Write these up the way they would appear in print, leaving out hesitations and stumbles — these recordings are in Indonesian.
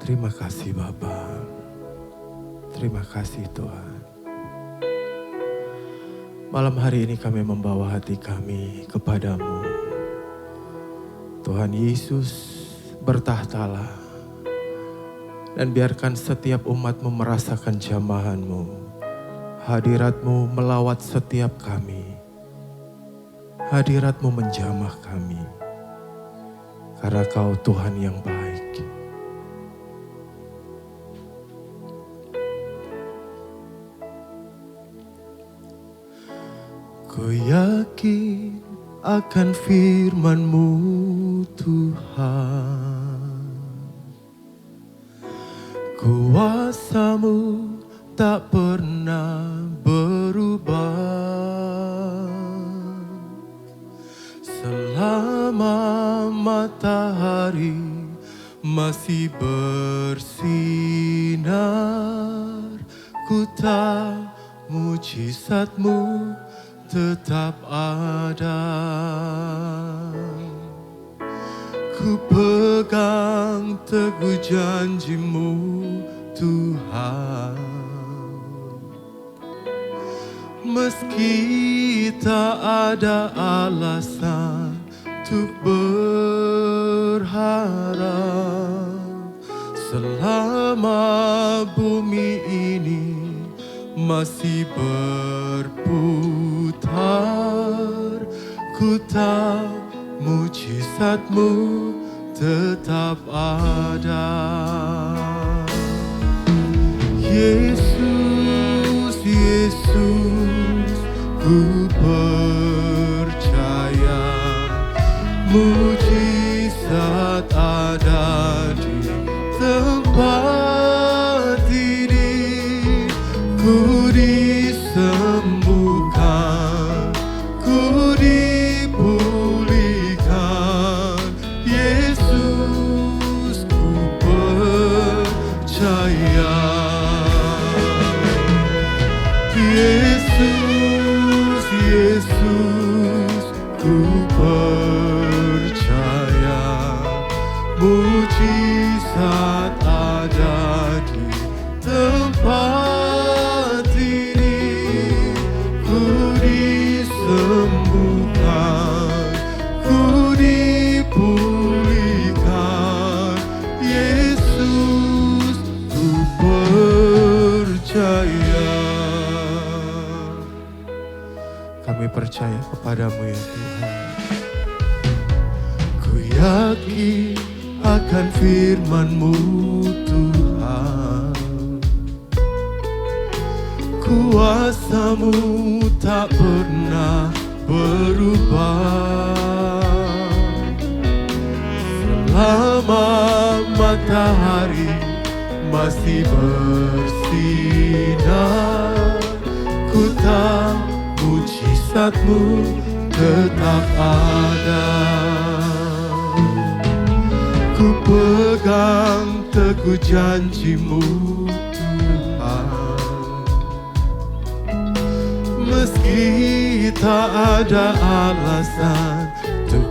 Terima kasih Bapa. Terima kasih Tuhan. Malam hari ini kami membawa hati kami kepadamu. Tuhan Yesus, bertahtalah dan biarkan setiap umat-Mu merasakan jamahan-Mu. Hadirat-Mu melawat setiap kami. Hadirat-Mu menjamah kami. Karena Kau Tuhan yang baik. Ku yakin akan firman-Mu Tuhan. Kuasa-Mu tak pernah berubah. Selama matahari masih bersinar, ku tahu mujizat-Mu tetap ada. Ku pegang teguh janji-Mu Tuhan. Meski tak ada alasan untuk berharap, selama bumi ini masih berputar, ku tahu mujizat-Mu tetap ada. Yesus, Yesus, ku percaya mujizat ada di tempat ini. Ku disembuhkan, ku dipulihkan. Yesus, ku percaya. Yesus, Yesus, ku percaya mujizat ada di tempat ini. Ku disembuhkan, ku dipulihkan. Yesus, ku percaya. Kami percaya kepadamu ya Tuhan. Ku yakin akan firman-Mu Tuhan. Kuasa-Mu tak pernah berubah. Selama matahari masih bersinar, ku tahu mujizat-Mu tetap ada. Ku pegang teguh janji-Mu Tuhan. Meski tak ada alasan untuk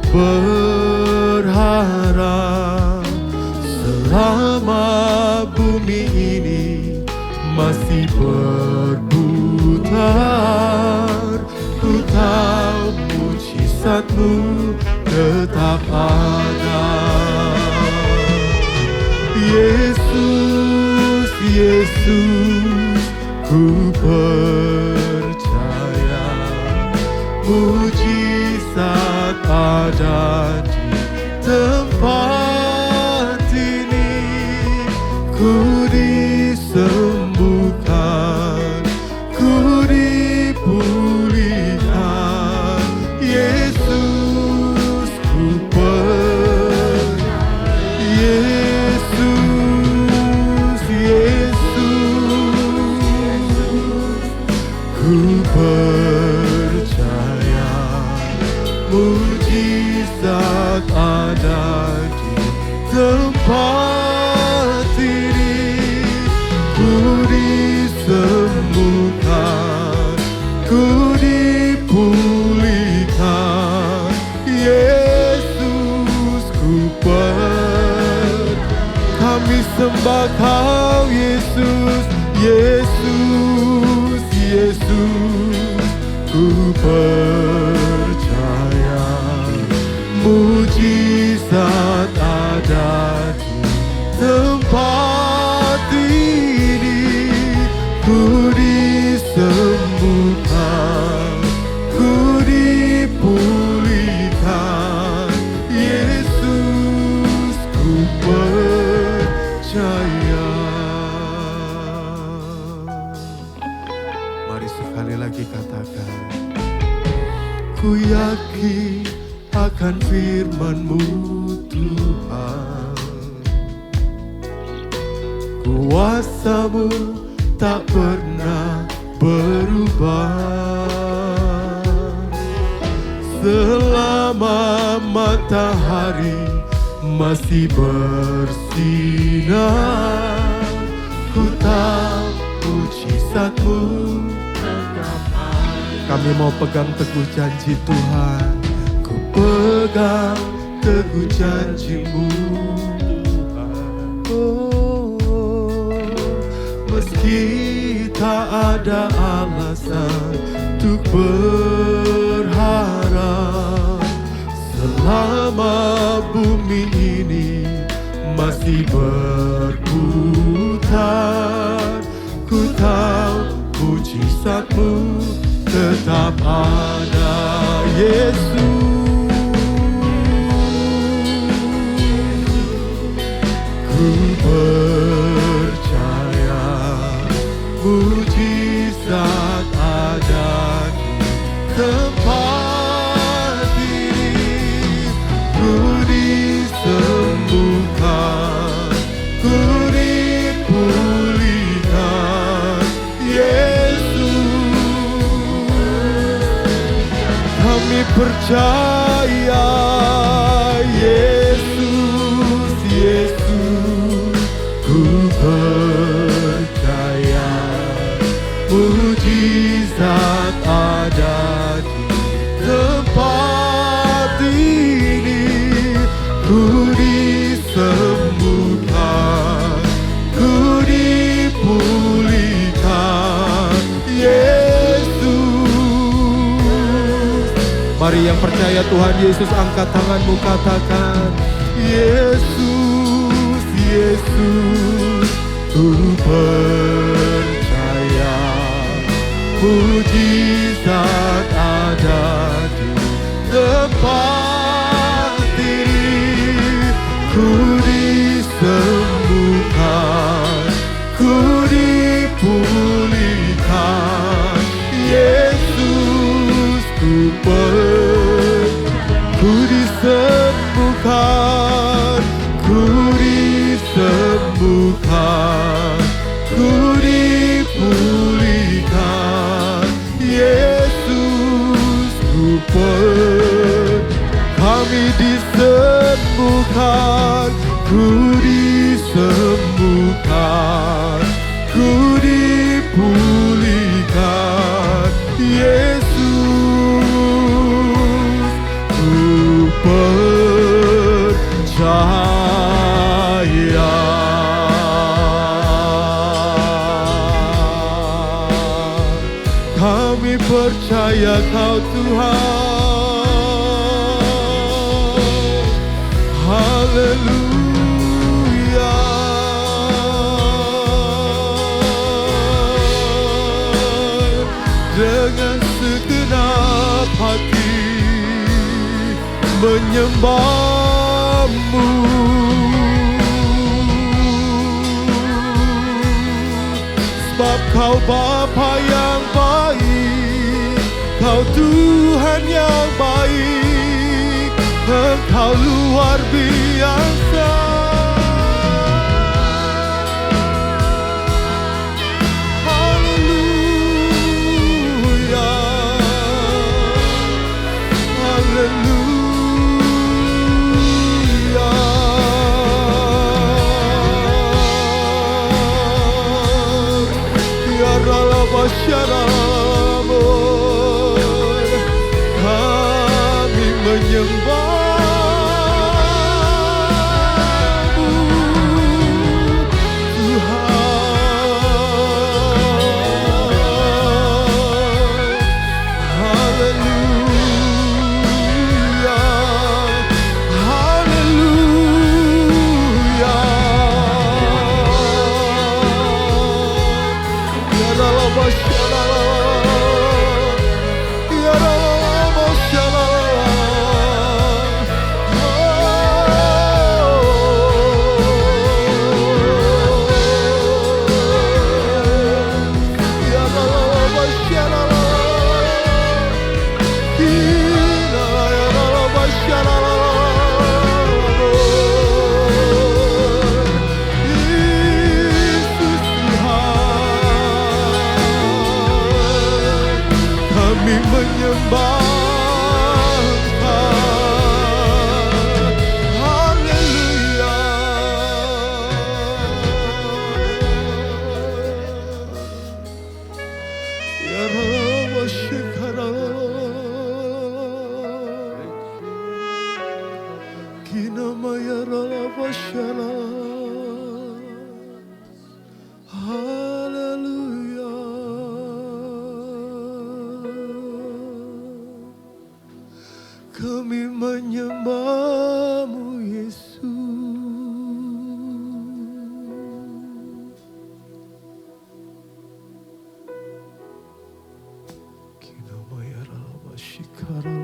berharap, selama bumi ini masih berputar, ku tahu mujizat-Mu tetap ada. Yesus, Yesus, ku percaya mujizat ada di tempat ini. Ku disembuhkan, ku dipulihkan. Yesus, ku Yesus, Yesus, ku percaya mujizat ada di tempat ini. Ku disembuhkan, ku dipulihkan. Yesus, ku percaya. Kami sembah Kau Yesus, Yesus, Yesus. Ku percaya mujizat ada di tempat ini. Ku disembuhkan, ku dipulihkan. Yesus, ku percaya. Mari sekali lagi katakan, ku yakin akan firman-Mu Tuhan. Kuasa-Mu tak pernah berubah. Selama matahari masih bersinar, ku tahu mujizat-Mu tetap ada. Kami mau pegang teguh janji Tuhan. Ku pegang teguh janji-Mu Tuhan. Meski tak ada alasan untuk berharap, selama bumi ini masih berputar, ku tahu mujizat-Mu tetap ada. Yesus, ku percaya mujizat ada di tempat ini. Ku disembuhkan, ku dipulihkan. Yesus, kami percaya. Yesus, Yesus, ku percaya mujizat ada di tempat ini. Ku disembuhkan, ku dipulihkan. Yesus, mari yang percaya Tuhan Yesus angkat tanganmu, katakan, Yesus, Yesus, ku percaya mujizat ada di tempat ini. Ku disembuhkan, ku dipulihkan. Yesus, ku disembuhkan, ku disembuhkan, ku dipulihkan. Yesus, kami disembuhkan, ku disembuhkan, ku dipulihkan. Yesus, ku percaya. Kami percaya Kau Tuhan. Haleluya. Dengan segenap hati menyembah-Mu, sebab Kau Bapa yang baik, Kau Tuhan yang baik, Engkau luar biasa. Haleluya, haleluya. Ya Ralabasyaramu, kami menyembah-Mu. Haleluya. Kami menyembah-Mu Yesus. Kinamaya Rama Shikara.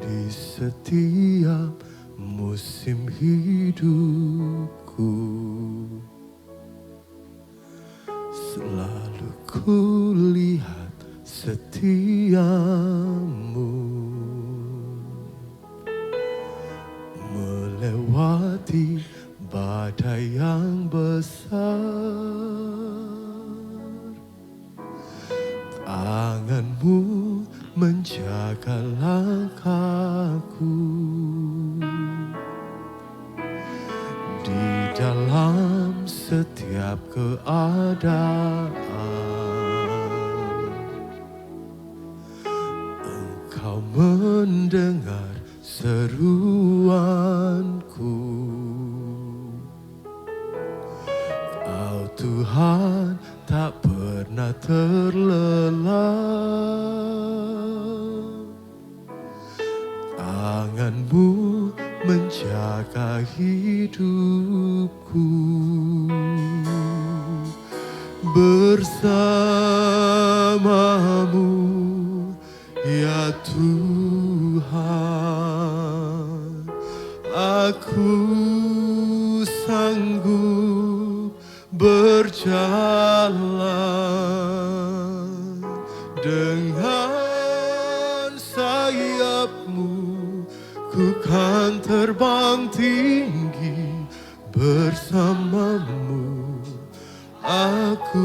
Di setiap musim hidupku selalu kulihat setiamu melewati badai yang besar. Tangan-Mu menjaga langkahku di dalam setiap keadaan. Engkau mendengar seruanku. Kau Tuhan tak pernah terlelap. Tangan-Mu menjaga hidupku. Bersama-Mu ya Tuhan, aku sanggup berjalan. Dengan sayap-Mu ku kan terbang tinggi. Bersama-Mu aku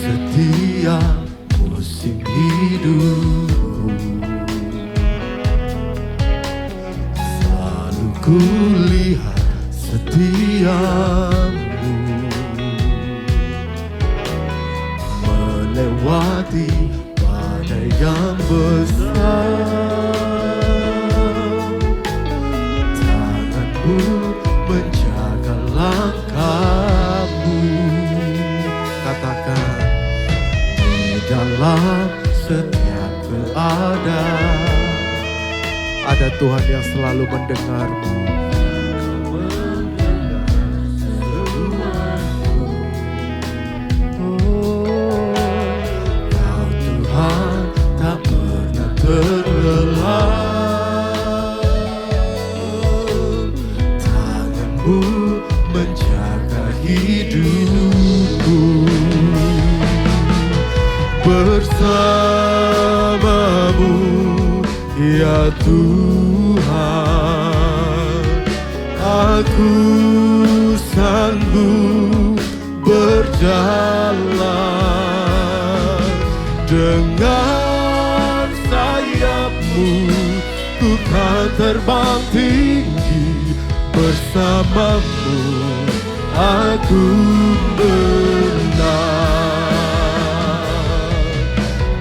setiap musim hidupku selalu kulihat setiamu melewati badai yang besar. Tangan-Mu menjaga langkahmu. Katakan, dalam setiap keadaan ada Tuhan yang selalu mendengar-Mu. Kau Tuhan tak pernah terlelap. Tangan-Mu menjaga hidupku. Bersama-Mu ya Tuhan, aku sanggup berjalan. Dengan sayap-Mu ku kan terbang tinggi. Bersama-Mu aku menang.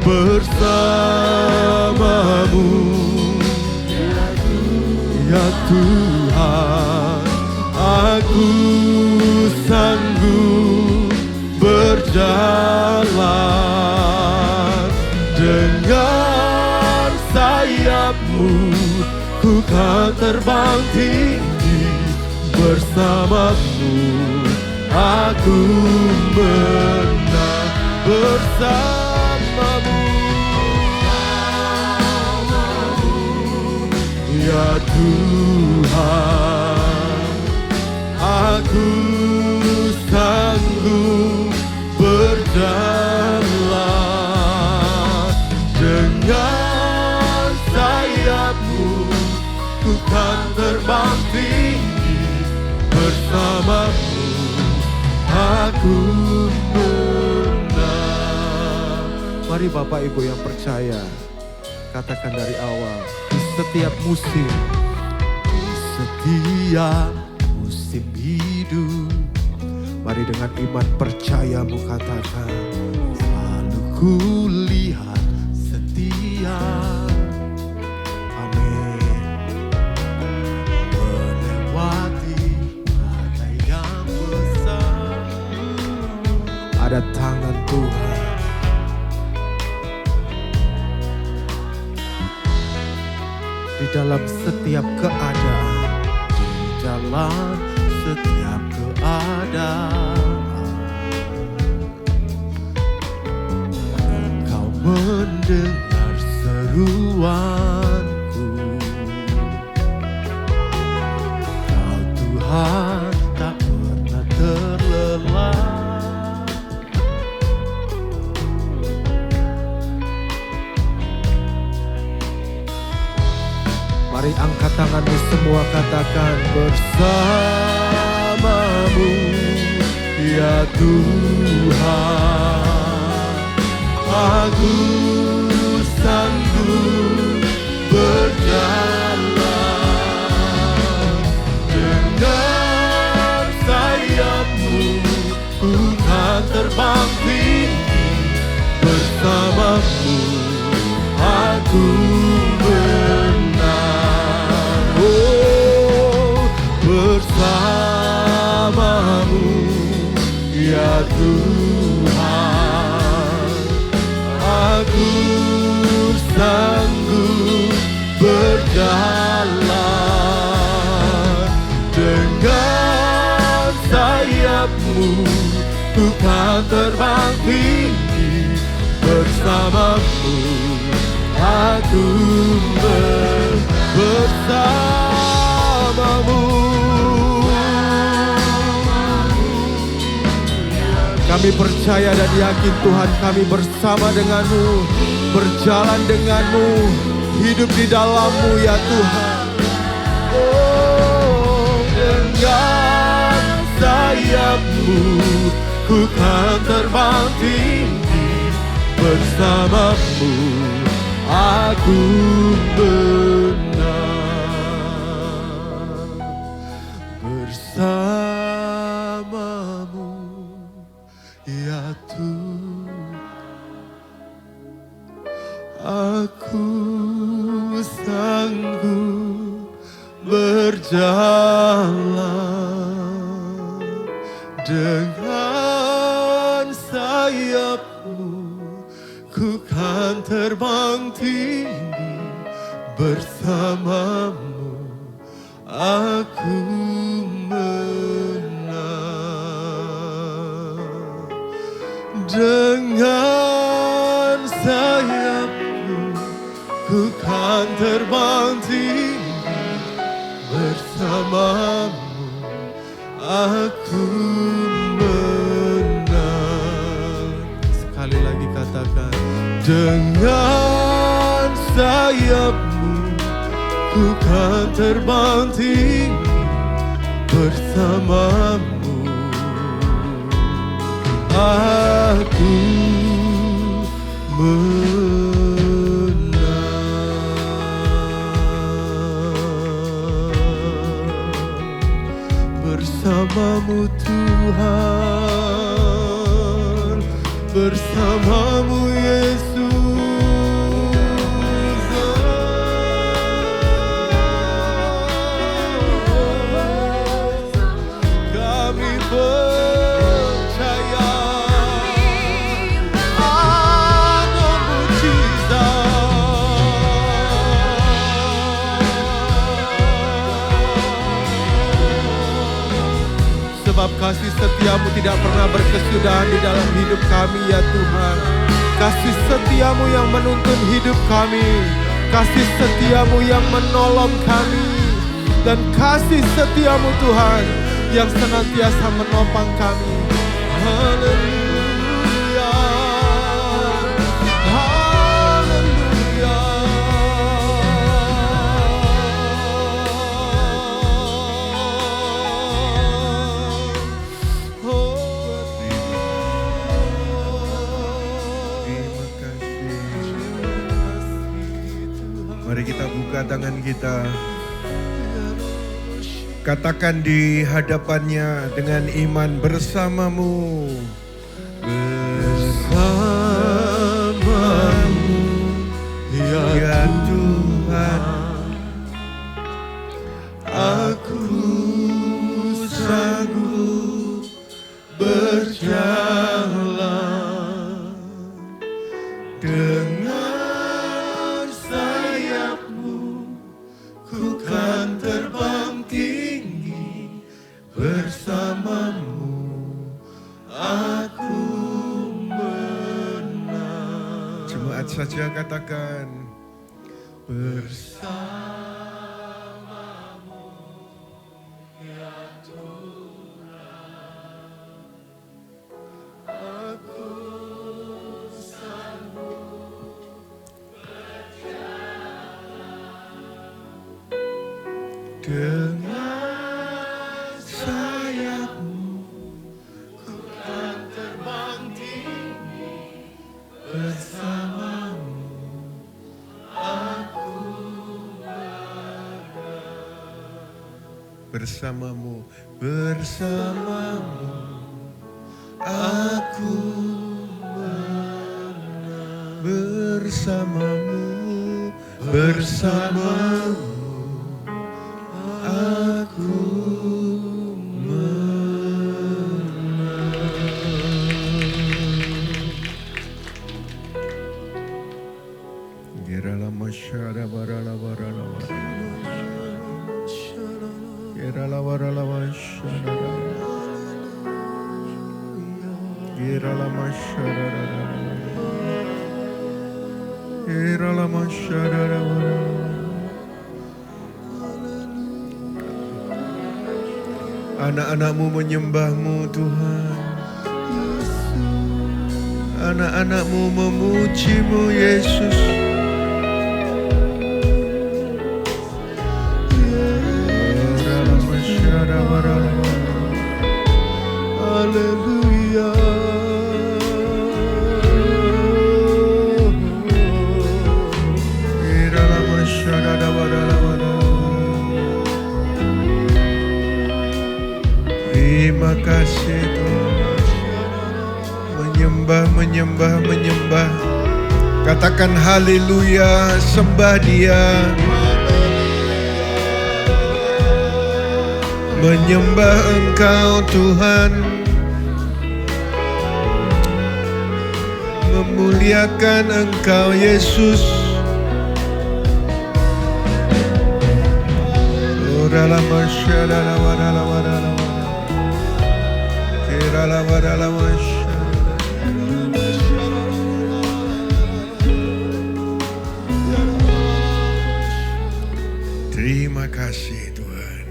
Bersama-Mu ya Tuhan, aku sanggup berjalan. Dengan sayap-Mu ku kan terbang tinggi. Bersama-Mu aku menang. Bersama-Mu ya Tuhan, aku sanggup berjalan. Dengan sayap-Mu ku kan terbang tinggi. Bersama-Mu aku menang. Mari Bapak Ibu yang percaya, katakan dari awal. Setiap musim, di setiap musim hidup, Mari dengan iman percayamu katakan, selalu ku lihat setia. Amin. Melewati badai yang besar, ada tangan Tuhan. Di dalam setiap keadaan, di dalam setiap keadaan, Engkau mendengar seruanku. Kau Tuhan tak pernah terlelah. Mari angkat tanganmu semua, katakan, bersamamu ya Tuhan, aku sanggup berjalan. Dengan sayapmu ku kan terbang tinggi, bersamamu aku menang. Bersamamu ya Tuhan, aku sanggup berjalan. Dengan sayapmu ku kan terbang tinggi, bersamamu aku bersamamu. Kami percaya dan yakin Tuhan, kami bersama denganmu, berjalan denganmu, hidup di dalammu ya Tuhan. Oh, dengan sayapmu ku kan terbang tinggi, bersamamu aku menang. Bersamamu ya Tuhan, aku sanggup berjalan. Dengan sayapmu ku kan terbang tinggi, bersamamu aku menang. Dengan sayapmu ku kan terbang tinggi, bersamamu aku menang. Sekali lagi katakan, dengan sayapmu ku kan terbang tinggi, bersamamu aku menang. Bersamamu Tuhan, bersamamu Yesus. Kami percaya ada mujizat. Sebab kasih setiamu tidak pernah berkesudahan di dalam hidup kami ya Tuhan. Kasih setiamu yang menuntun hidup kami, kasih setiamu yang menolong kami, dan kasih setiamu Tuhan yang senantiasa menopang kami. Haleluya, haleluya. Terima kasih. Mari kita buka tangan kita. Katakan di hadapannya dengan iman, bersamamu. Bersamamu ya Tuhan, aku sanggup berjalan dengan sayapmu, ku kan terbang tinggi bersamamu, aku menang. Jemaat saja katakan, bersamamu ya Tuhan, aku sanggup berjalan dengan sayapmu, ku kan terbang tinggi bersamamu, aku bersamamu, bersamamu, aku menang. Bersamamu, bersamamu, aku menang. Gerala masyara barala barala barala. Gerala barala masyara. Gerala masyara. Gerala masyara. Anak-anakmu menyembahmu Tuhan. Anak-anakmu memujimu Yesus. Haleluya. Terima kasih Tuhan. Menyembah, menyembah, menyembah. Katakan haleluya, sembah Dia. Menyembah Engkau Tuhan, memuliakan Engkau Yesus. Orala masyadala wadala wadala wadala. Kirala wadala masyadala. Terima kasih Tuhan.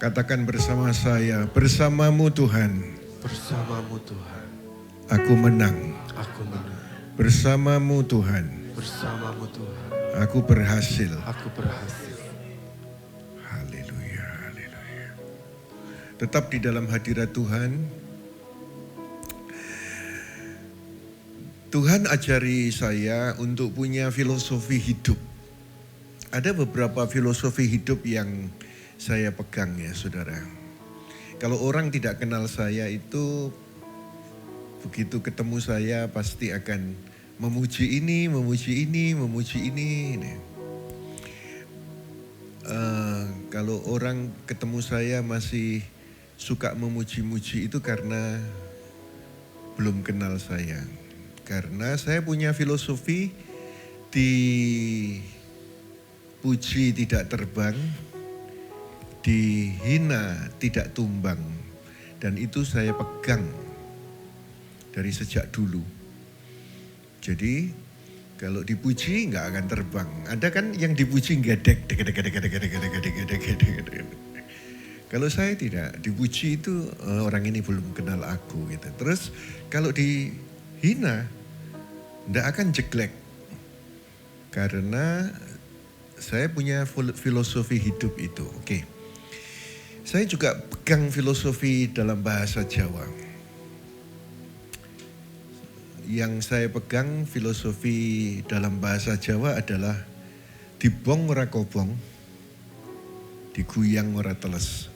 Katakan bersama saya, bersamamu Tuhan, Bersamamu Tuhan, aku menang. aku menang. Bersamamu Tuhan, Bersamamu Tuhan, aku berhasil. aku berhasil. Haleluya, haleluya. Tetap di dalam hadirat Tuhan. Tuhan ajari saya untuk punya filosofi hidup. Ada beberapa filosofi hidup yang saya pegang ya saudara. Kalau orang tidak kenal saya itu begitu ketemu saya pasti akan memuji ini, memuji ini, memuji ini. Kalau orang ketemu saya masih suka memuji-muji itu karena belum kenal saya. Karena saya punya filosofi dipuji tidak terbang, dihina tidak tumbang, dan itu saya pegang dari sejak dulu. Jadi kalau dipuji nggak akan terbang. Ada kan yang dipuji gedek. Kalau saya tidak, dipuji itu orang ini belum kenal aku gitu. Terus kalau dihina nggak akan jeglek. Karena saya punya filosofi hidup itu. Oke. Saya juga pegang filosofi dalam bahasa Jawa. yang saya pegang filosofi dalam bahasa Jawa adalah dibong ora kobong, diguyang ora teles.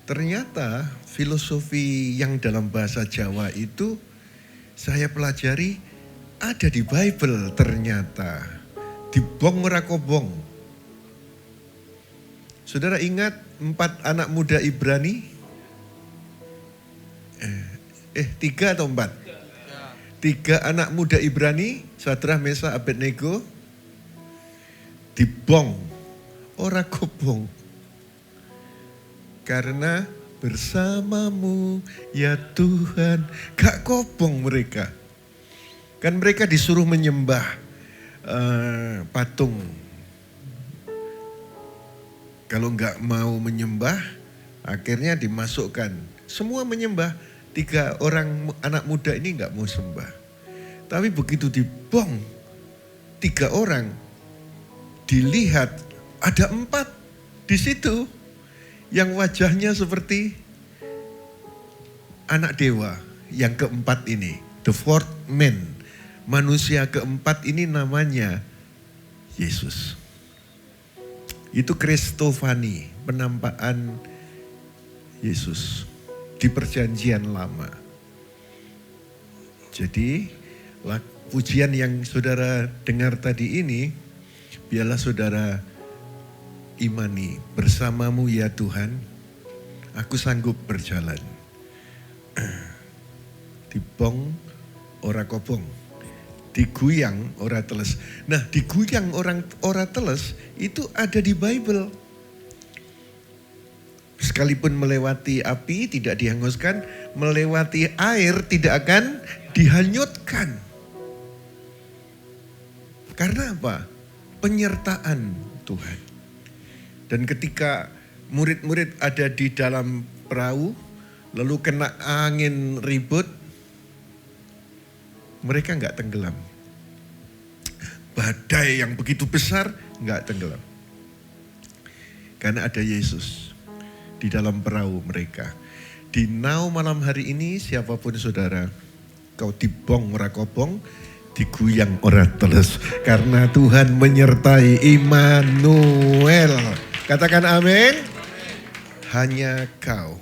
Ternyata filosofi yang dalam bahasa Jawa itu saya pelajari ada di Bible ternyata. Dibong ora kobong. Saudara ingat 4 anak muda Ibrani? 3 atau 4? 3 anak muda Ibrani, Sadrah, Mesakh, Abednego, dibong ora kobong. Karena bersamamu ya Tuhan, gak kobong mereka. Kan mereka disuruh menyembah patung. Kalau gak mau menyembah, akhirnya dimasukkan. Semua menyembah, 3 orang anak muda ini gak mau sembah. Tapi begitu dibong 3 orang, dilihat ada 4 di situ yang wajahnya seperti anak dewa yang keempat ini, the fourth man. Manusia keempat ini namanya Yesus. Itu Kristofani, penampakan Yesus di perjanjian lama. Jadi pujian yang saudara dengar tadi ini, biarlah saudara imani, bersamamu ya Tuhan, aku sanggup berjalan. Dibong ora kobong, diguyang ora teles. Nah, diguyang ora teles itu ada di Bible. Sekalipun melewati api tidak dihanguskan, melewati air tidak akan dihanyutkan. Karena apa? Penyertaan Tuhan. Dan ketika murid-murid ada di dalam perahu, lalu kena angin ribut, mereka nggak tenggelam. Badai yang begitu besar nggak tenggelam. Karena ada Yesus di dalam perahu mereka. Di Now malam hari ini siapapun saudara, kau dibong ora kobong, diguyang ora teles. Karena Tuhan menyertai Immanuel. Katakan amin. Hanya kau.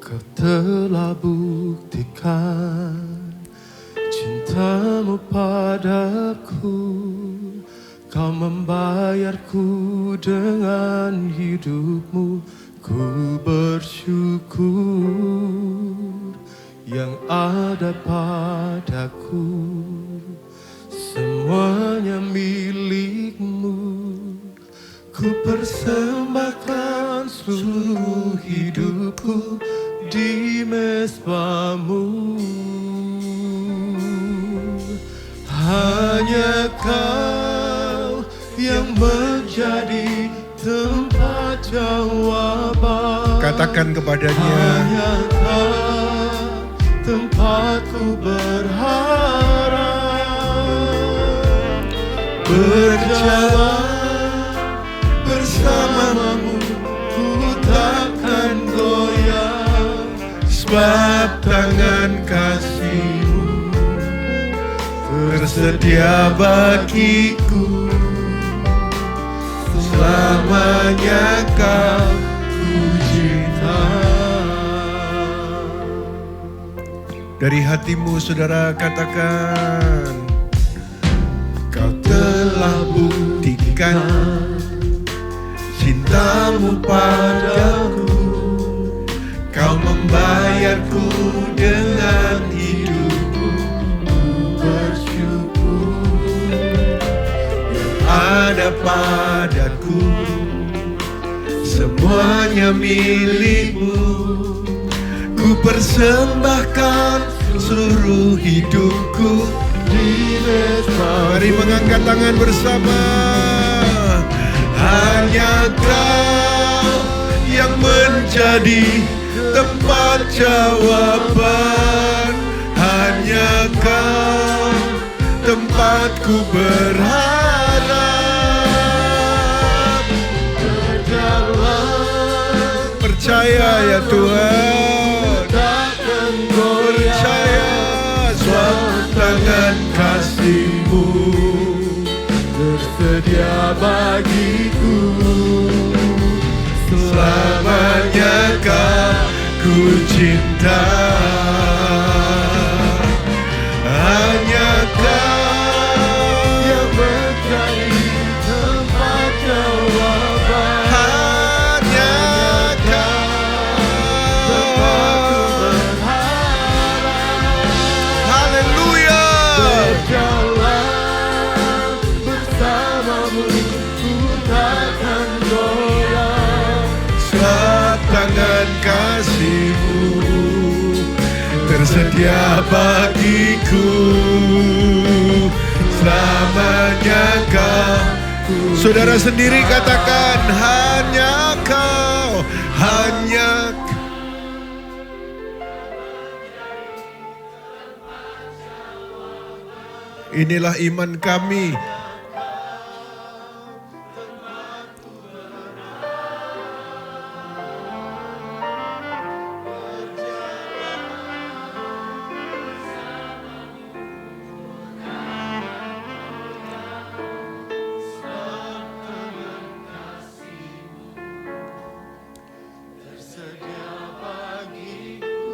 Kau telah buktikan cintamu padaku. Kau membayarku dengan hidupmu. Ku bersyukur yang ada padaku. Semuanya milikmu, ku persembahkan seluruh hidupku di mezbamu. Hanya kau yang menjadi tempat jawaban. Katakan kepadanya, hanya kau tempatku berharap. Berjalan bersamamu, ku takkan goyang. Sebab tangan kasih-Mu tersedia bagiku. Selamanya kau cinta. dari hatimu saudara katakan, kau telah buktikan cintamu padaku. Kau membayarku dengan hidupku. Ku bersyukur yang ada padaku. Semuanya milikmu. Ku persembahkan seluruh hidupku di mezbamu. Mari mengangkat tangan bersama. Hanya Kau yang menjadi tempat jawaban. Hanya Kau tempatku berharap. Berjalan Percaya ya Tuhan. takkan goyah. Percaya sebab tangan kasih-Mu Tersedia bagiku. selamanya ku cinta. Hanya Kau yang mencari tempat jawaban. hanya Tempatku berharap. Haleluya. Berjalan bersamamu, ku takkan goyah. Sebab tangan kasih-Mu tersedia bagiku selamanya Kau. Saudara sendiri katakan hanya Kau, hanya inilah iman kami. Tersedia bagiku,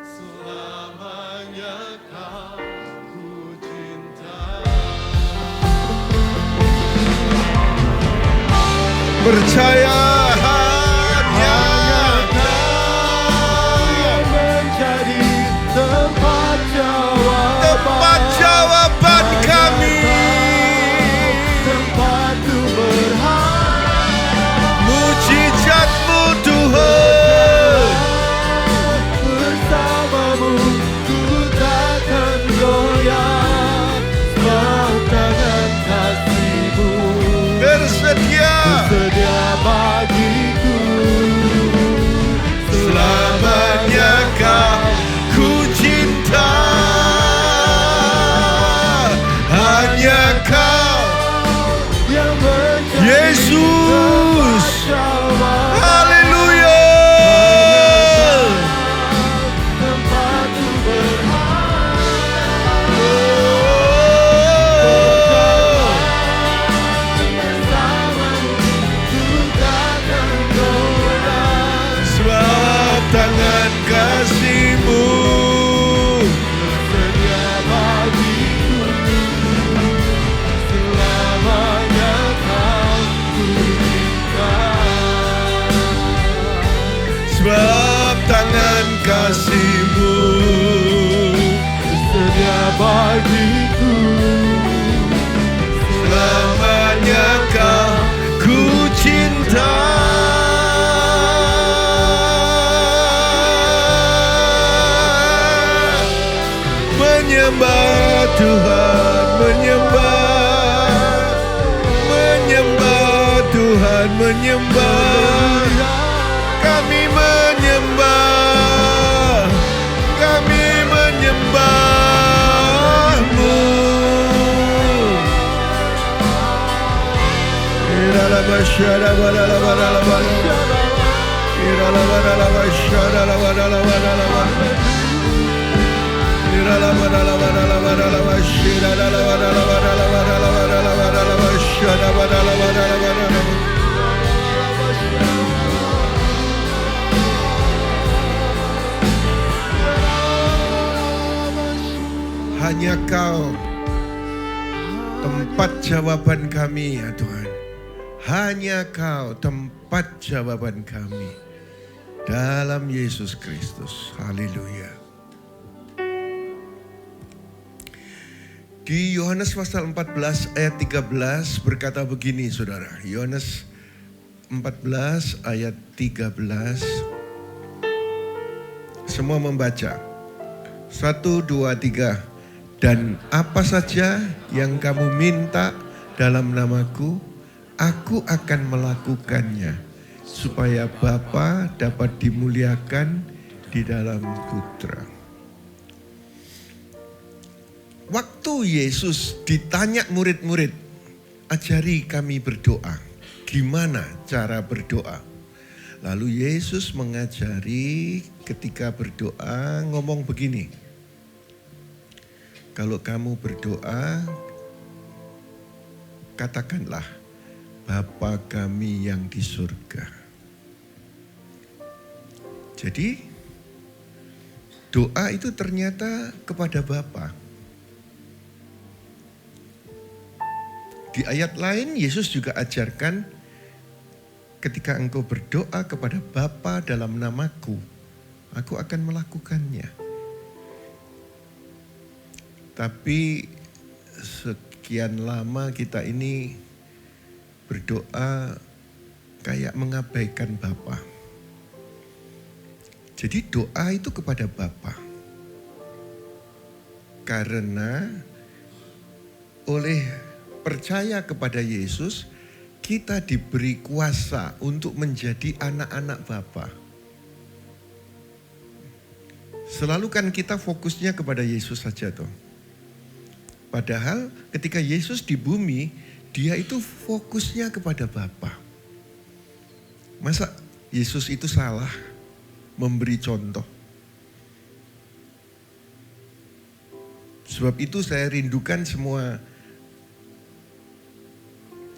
selamanya Kau ku cinta. Percaya hanya Kau yang menjadi tempat tempat jawaban kami. Tempatku berharap. Mujizat-Mu Tuhan. Bersamamu ku takkan goyah. Sebab tangan kasih-Mu Bersedia tersedia bagiku. selamanya Kau ku cinta. Hanya Kau Yang mencari Yesus. tempat jawaban. Haleluya. Tempatku berharap. Bersamamu ku takkan goyah. Sebab tangan kasih-Mu Tersedia bagiku. Selamanya Kau ku cinta. sebab tangan kasih-Mu Tersedia bagiku. selamanya Kau ku cinta. Menyembah Tuhan, menyembah, menyembah Tuhan, menyembah. Kami menyembah, kami menyembah-Mu. Hanya Kau tempat jawaban kami ya Tuhan. Hanya Kau tempat jawaban kami. Dalam Yesus Kristus. Haleluya. Di Yohanes pasal 14 ayat 13 berkata begini saudara. Yohanes 14 ayat 13. Semua membaca. 1, 2, 3. Dan apa saja yang kamu minta dalam namaku, aku akan melakukannya. Supaya Bapa dapat dimuliakan di dalam Putra. Waktu Yesus ditanya murid-murid, ajari kami berdoa. Gimana cara berdoa? Lalu Yesus mengajari ketika berdoa ngomong begini. Kalau kamu berdoa, katakanlah, Bapa kami yang di surga. Jadi doa itu ternyata kepada Bapa. Di ayat lain Yesus juga ajarkan ketika engkau berdoa kepada Bapa dalam namaku, aku akan melakukannya. Tapi sekian lama kita ini berdoa kayak mengabaikan Bapa. Jadi doa itu kepada Bapa. Karena oleh percaya kepada Yesus, kita diberi kuasa untuk menjadi anak-anak Bapa. Selalu kan kita fokusnya kepada Yesus saja toh. Padahal ketika Yesus di bumi, dia itu fokusnya kepada Bapa. Masa Yesus itu salah memberi contoh? Sebab itu saya rindukan semua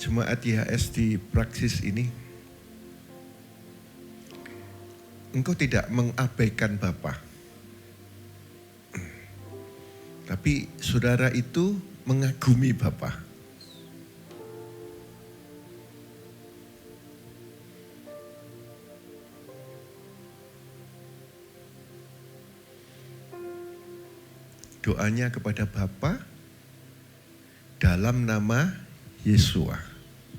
jemaat YHS di Praksis ini. Engkau tidak mengabaikan Bapa. Tapi saudara itu mengagumi Bapa. Doanya kepada Bapa dalam nama Yesua,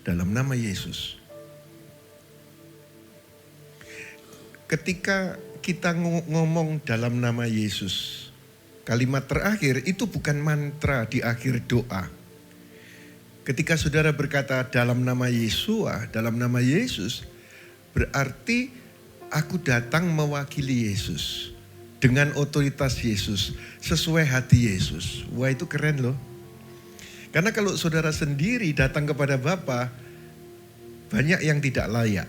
dalam nama Yesus. Ketika kita ngomong dalam nama Yesus, kalimat terakhir itu bukan mantra di akhir doa. Ketika saudara berkata dalam nama Yesua, dalam nama Yesus, berarti aku datang mewakili Yesus. Dengan otoritas Yesus, sesuai hati Yesus. Wah, itu keren loh. Karena kalau saudara sendiri datang kepada Bapa, banyak yang tidak layak.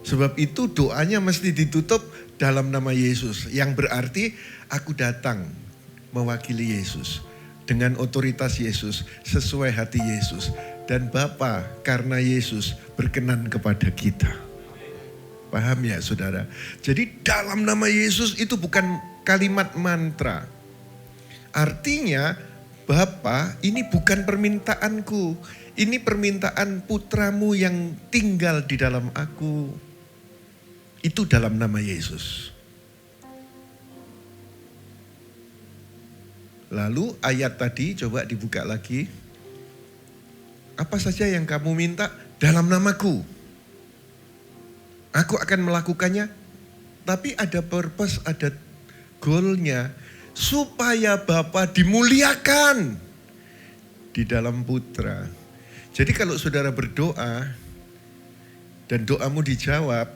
Sebab itu doanya mesti ditutup dalam nama Yesus. Yang berarti aku datang mewakili Yesus. Dengan otoritas Yesus, sesuai hati Yesus. Dan Bapa karena Yesus berkenan kepada kita. Paham ya saudara? Jadi dalam nama Yesus itu bukan kalimat mantra. Artinya Bapa, ini bukan permintaanku. Ini permintaan putramu yang tinggal di dalam aku. Itu dalam nama Yesus. Lalu ayat tadi coba dibuka lagi. Apa saja yang kamu minta dalam namaku, aku akan melakukannya. Tapi ada purpose, ada goalnya. Supaya Bapa dimuliakan di dalam putra. Jadi kalau saudara berdoa dan doamu dijawab,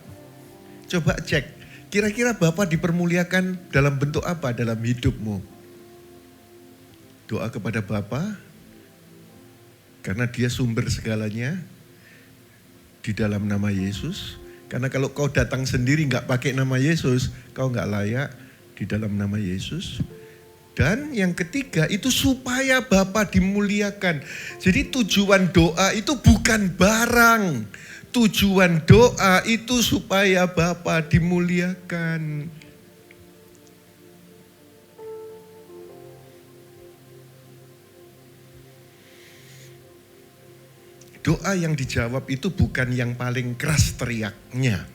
coba cek. Kira-kira Bapa dipermuliakan dalam bentuk apa dalam hidupmu? Doa kepada Bapa karena dia sumber segalanya di dalam nama Yesus. Karena kalau kau datang sendiri nggak pakai nama Yesus, kau nggak layak di dalam nama Yesus. Dan yang ketiga itu supaya Bapa dimuliakan. Jadi tujuan doa itu bukan barang. Tujuan doa itu supaya Bapa dimuliakan. Doa yang dijawab itu bukan yang paling keras teriaknya.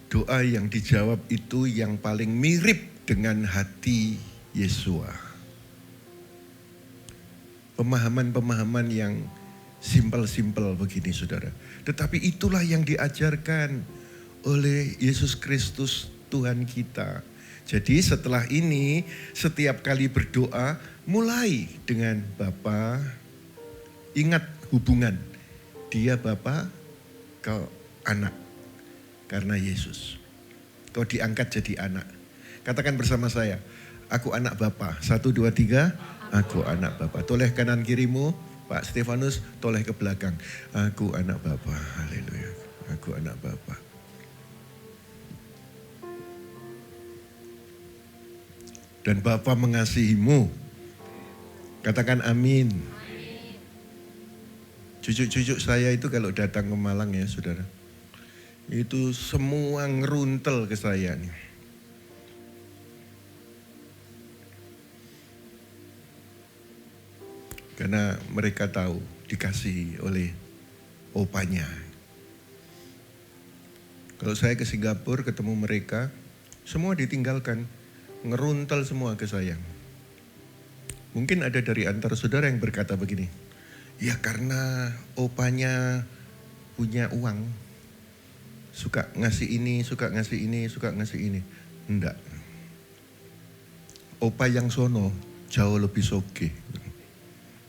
Doa yang dijawab itu yang paling mirip dengan hati Yesua. Pemahaman-pemahaman yang simpel-simpel begini saudara. Tetapi itulah yang diajarkan oleh Yesus Kristus Tuhan kita. Jadi setelah ini setiap kali berdoa mulai dengan Bapa. Ingat hubungan, dia Bapa, kau anak, karena Yesus. Kau diangkat jadi anak. Katakan bersama saya, aku anak Bapa. 1, 2, 3, aku anak Bapa. Toleh kanan kirimu, Pak Stefanus toleh ke belakang. Aku anak Bapa. Haleluya. Aku anak Bapa. Dan Bapa mengasihimu. Katakan amin. Cucu-cucu saya itu kalau datang ke Malang ya saudara. Itu semua ngeruntel ke saya nih. Karena mereka tahu dikasihi oleh opanya. Kalau saya ke Singapura ketemu mereka, semua ditinggalkan. Ngeruntel semua ke saya. Mungkin ada dari antara saudara yang berkata begini, ya karena opanya punya uang, suka ngasih ini, suka ngasih ini, suka ngasih ini. Enggak. Opa yang sono jauh lebih soge.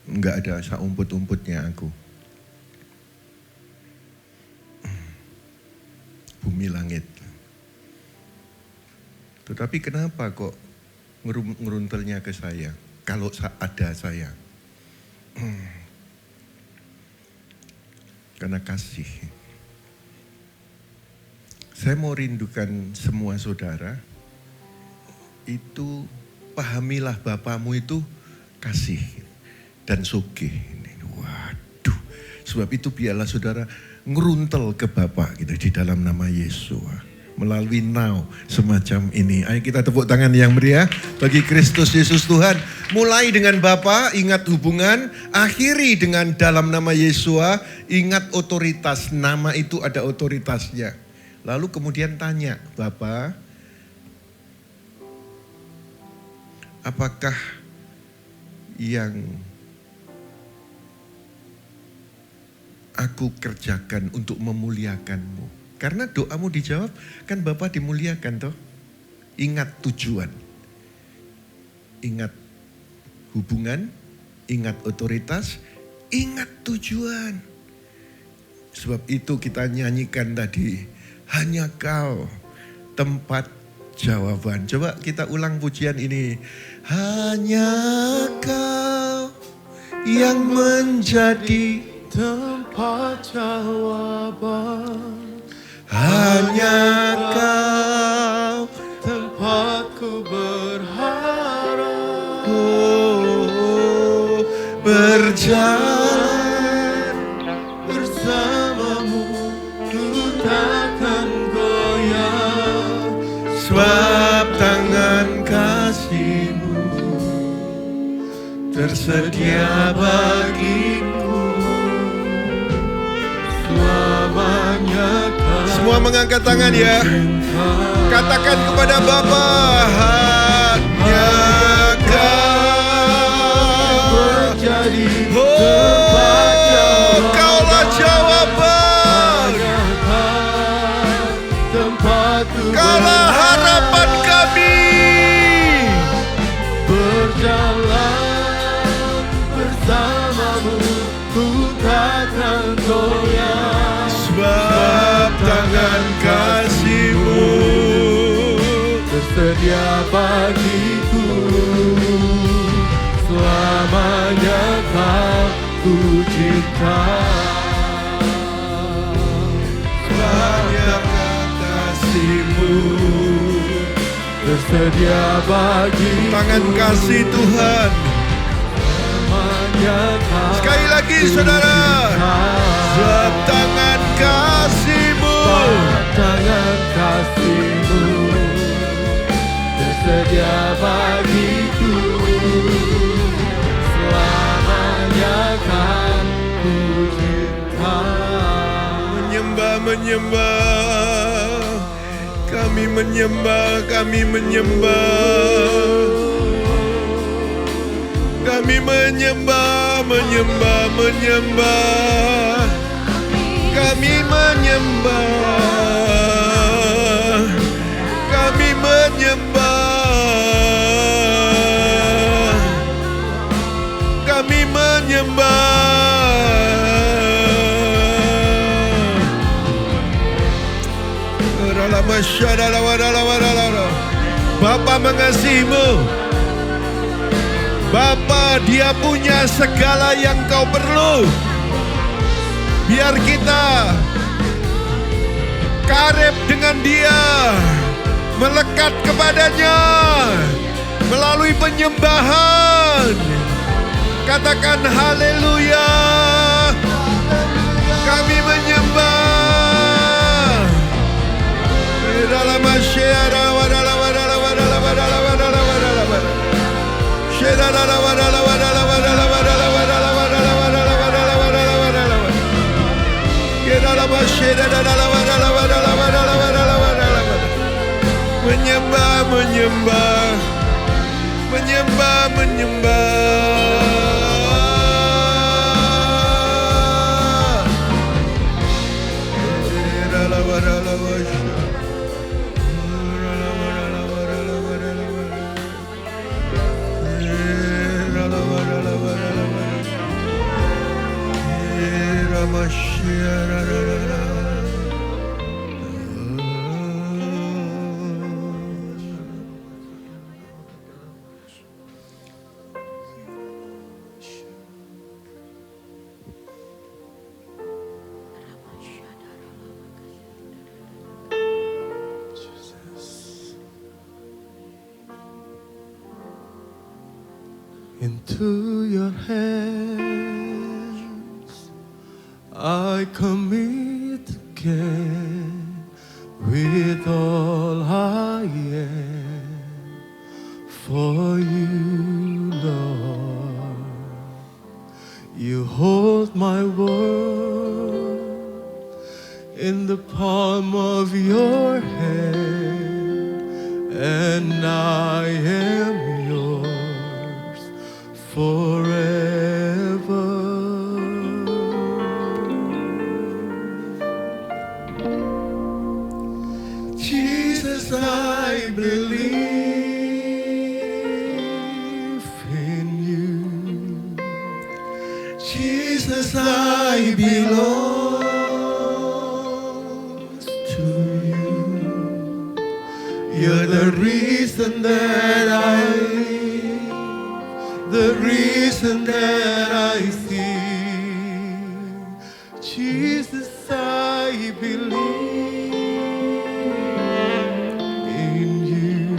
Enggak ada saumput-umputnya aku. Bumi langit. Tetapi kenapa kok ngeruntelnya ke saya? Kalau ada saya. Karena kasih. Saya mau rindukan semua saudara. Itu pahamilah Bapamu itu kasih dan sugih. Waduh. Sebab itu biarlah saudara ngeruntel ke Bapa gitu di dalam nama Yesus. Melalui now semacam ini. Ayo kita tepuk tangan yang meriah bagi Kristus Yesus Tuhan. Mulai dengan Bapa, ingat hubungan. Akhiri dengan dalam nama Yesus, ingat otoritas. Nama itu ada otoritasnya. Lalu kemudian tanya, Bapa, apakah yang aku kerjakan untuk memuliakan-Mu? Karena doamu dijawab, kan Bapa dimuliakan toh. Ingat tujuan. Ingat hubungan, ingat otoritas, ingat tujuan. Sebab itu kita nyanyikan tadi, hanya Kau tempat jawaban. Coba kita ulang pujian ini. Hanya Kau yang menjadi tempat jawaban. Hanya Kau tempatku berharap. Berjalan bersamamu ku takkan goyah. sebab tangan kasih-Mu tersedia bagiku. Selamanya Semua mengangkat tangan ya. Katakan kepada Bapa, hanya Kau menjadi tempat jawaban. Kaulah jawaban. Kaulah harapan kami. Berjalan bersamamu ku takkan goyah. Sebab tangan kasih-Mu tersedia bagiku. Selamanya Kau ku cinta. banyak kasih-Mu Tersedia bagi tangan kasih Tuhan. Selamanya Kau Sekali lagi saudara, sebab tangan kasih-Mu tangan kasih-Mu tersedia bagiku. Selamanya kan ku cinta. menyembah, kami menyembah, kami menyembah, kami menyembah, menyembah, menyembah, kami menyembah, kami menyembah, kami menyembah. Bapa mengasihimu. Bapa, Dia punya segala yang kau perlu. Biar kita karib dengan Dia, melekat kepadanya melalui penyembahan. Katakan haleluya. Kami menyembah. Dalam masyarakat menyembah, menyembah, menyembah, menyembah. Into your hands I commit again, with all I am for you, Lord. You hold my world in the palm of your hand, and I am yours forever. Jesus, I believe in you. Jesus, I belong to you. You're the reason that I live, the reason that I sing. Jesus, I believe in you.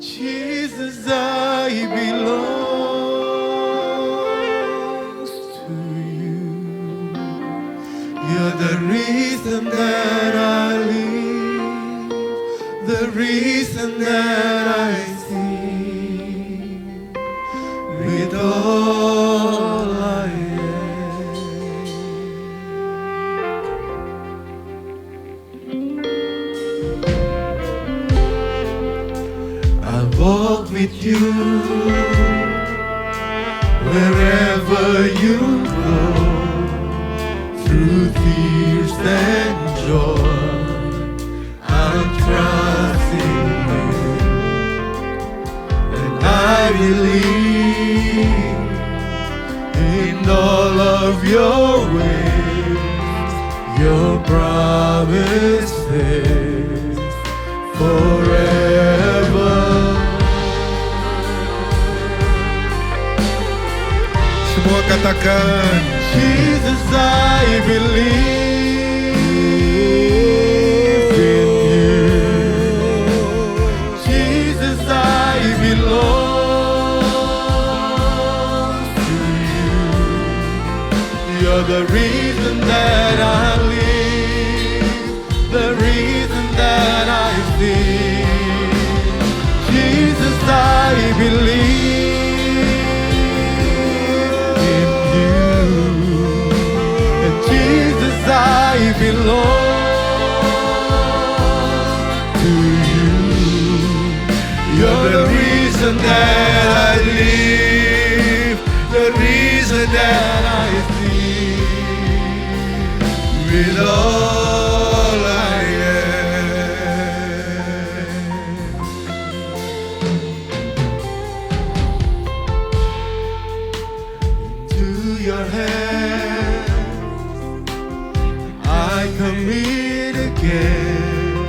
Jesus, I belong to you. You're the reason that I live, the reason that I sing, with all I am. I'll walk with you wherever you go, through tears and joy. I'm trusting you, and I believe in all of your ways, your promises forever. Semua katakan, Jesus, I believe in you. Jesus, I belong to you. You're the reason that I live, the reason that I sing. Jesus, I believe in you. And Jesus, I belong to you. You're the reason that I live, the reason that I sing, with all I am. To your hands I commit again,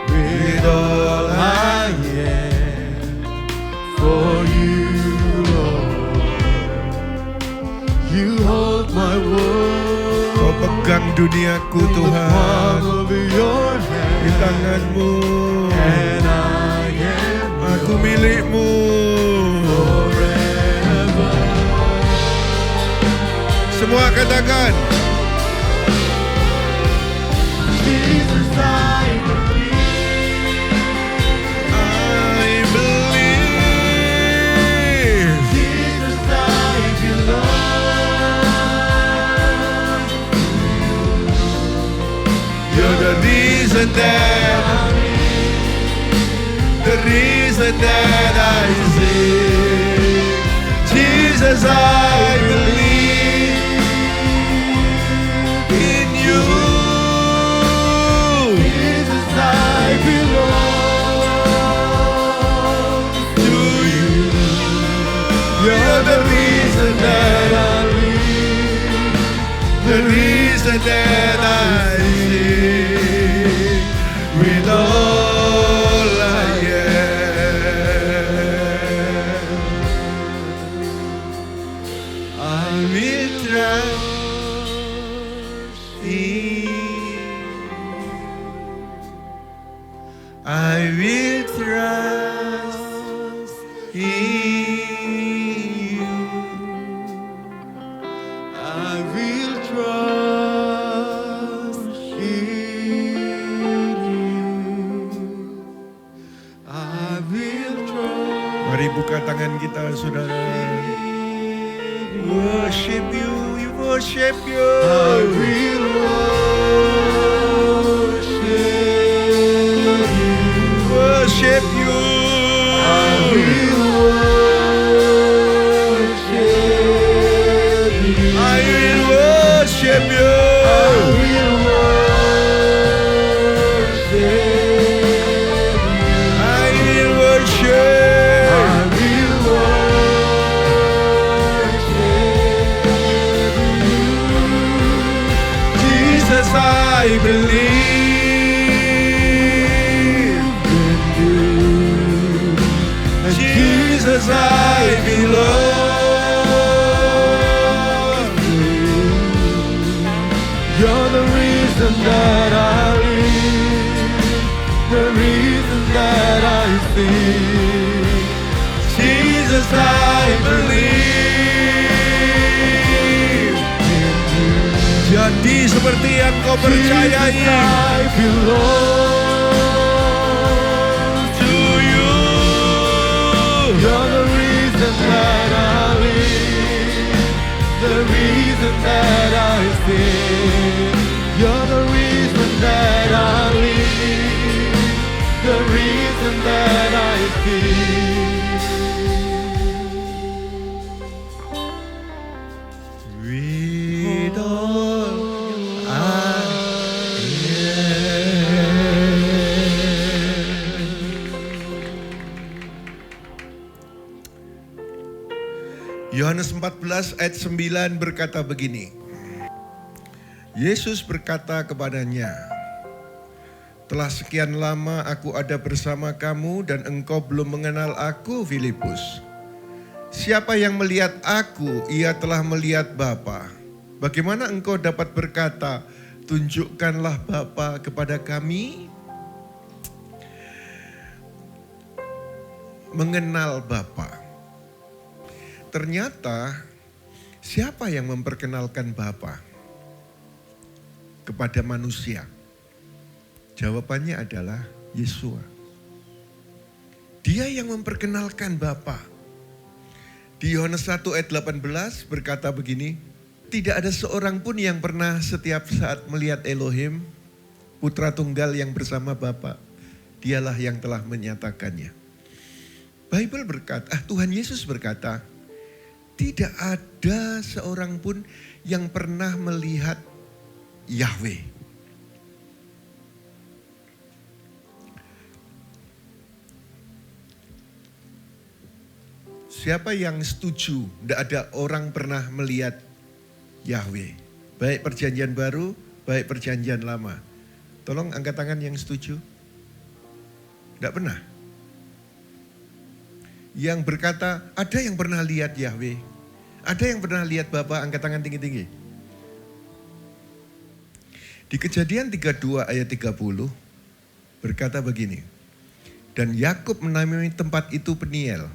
with all I am for you. memegang duniaku Tuhan. Di tangan-Mu. Aku milik-Mu. Semua katakan. The reason that I sing, Jesus, I believe in you. Jesus, I belong to you. You're the reason that I live, the reason that I sing with all I am. I will trust in. I will trust in you. I will trust in you. I will trust. Mari buka tangan kita, saudara. Worship you, we worship you. I will worship you. I will worship you. I will worship you. I will worship. I will worship. Jesus, I believe in you. Jesus, I belong to you. You're the reason that I live, the reason that I sing. Jesus, I believe in you. Jadi seperti yang kau percayai. Jesus, I belong to you. You're the reason that I live, the reason that I sing. You're the reason that I live, the reason that I sing. With all I Yohanes 14 ayat 9 berkata begini. Yesus berkata kepadanya, telah sekian lama aku ada bersama kamu dan engkau belum mengenal aku, Filipus. Siapa yang melihat aku, ia telah melihat Bapa. Bagaimana engkau dapat berkata, tunjukkanlah Bapa kepada kami? Mengenal Bapa. Ternyata siapa yang memperkenalkan Bapa kepada manusia? Jawabannya adalah Yesua. Dia yang memperkenalkan Bapa. Di Yohanes 1 ayat 18 berkata begini, tidak ada seorang pun yang pernah setiap saat melihat Elohim, Putra Tunggal yang bersama Bapa. Dialah yang telah menyatakannya. Bible berkata, Tuhan Yesus berkata, tidak ada seorang pun yang pernah melihat Yahweh. Siapa yang setuju tidak ada orang pernah melihat Yahweh? Baik perjanjian baru, baik perjanjian lama. Tolong angkat tangan yang setuju. Tidak pernah. Yang berkata, ada yang pernah lihat Yahweh? Ada yang pernah lihat Bapa? Angkat tangan tinggi-tinggi. Di Kejadian 32 ayat 30 berkata begini. Dan Yakub menamai tempat itu Peniel,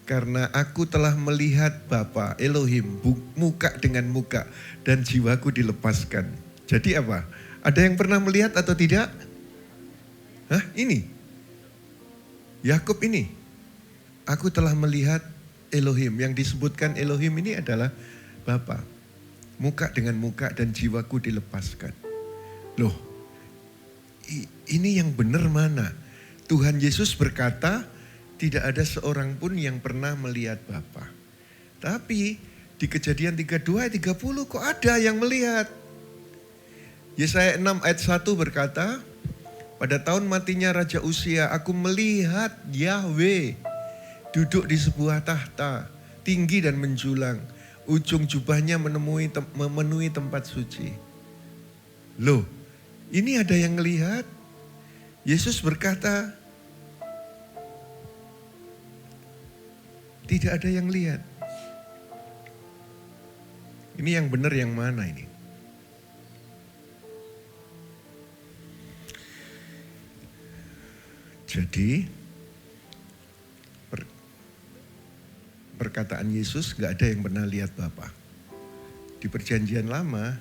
karena aku telah melihat Bapa Elohim muka dengan muka dan jiwaku dilepaskan. Jadi apa? Ada yang pernah melihat atau tidak? Hah? Ini? Yakub ini. Aku telah melihat Elohim. Yang disebutkan Elohim ini adalah Bapa. Muka dengan muka dan jiwaku dilepaskan. Loh, ini yang benar mana? Tuhan Yesus berkata, tidak ada seorang pun yang pernah melihat Bapa. Tapi di Kejadian 32 ayat 30 kok ada yang melihat. Yesaya 6 ayat 1 berkata, pada tahun matinya Raja Uzia, aku melihat Yahweh duduk di sebuah tahta, tinggi dan menjulang. Ujung jubahnya memenuhi tempat suci. Loh, ini ada yang melihat. Yesus berkata, tidak ada yang lihat. Ini yang benar yang mana ini? Jadi perkataan Yesus gak ada yang pernah lihat Bapa. Di Perjanjian Lama,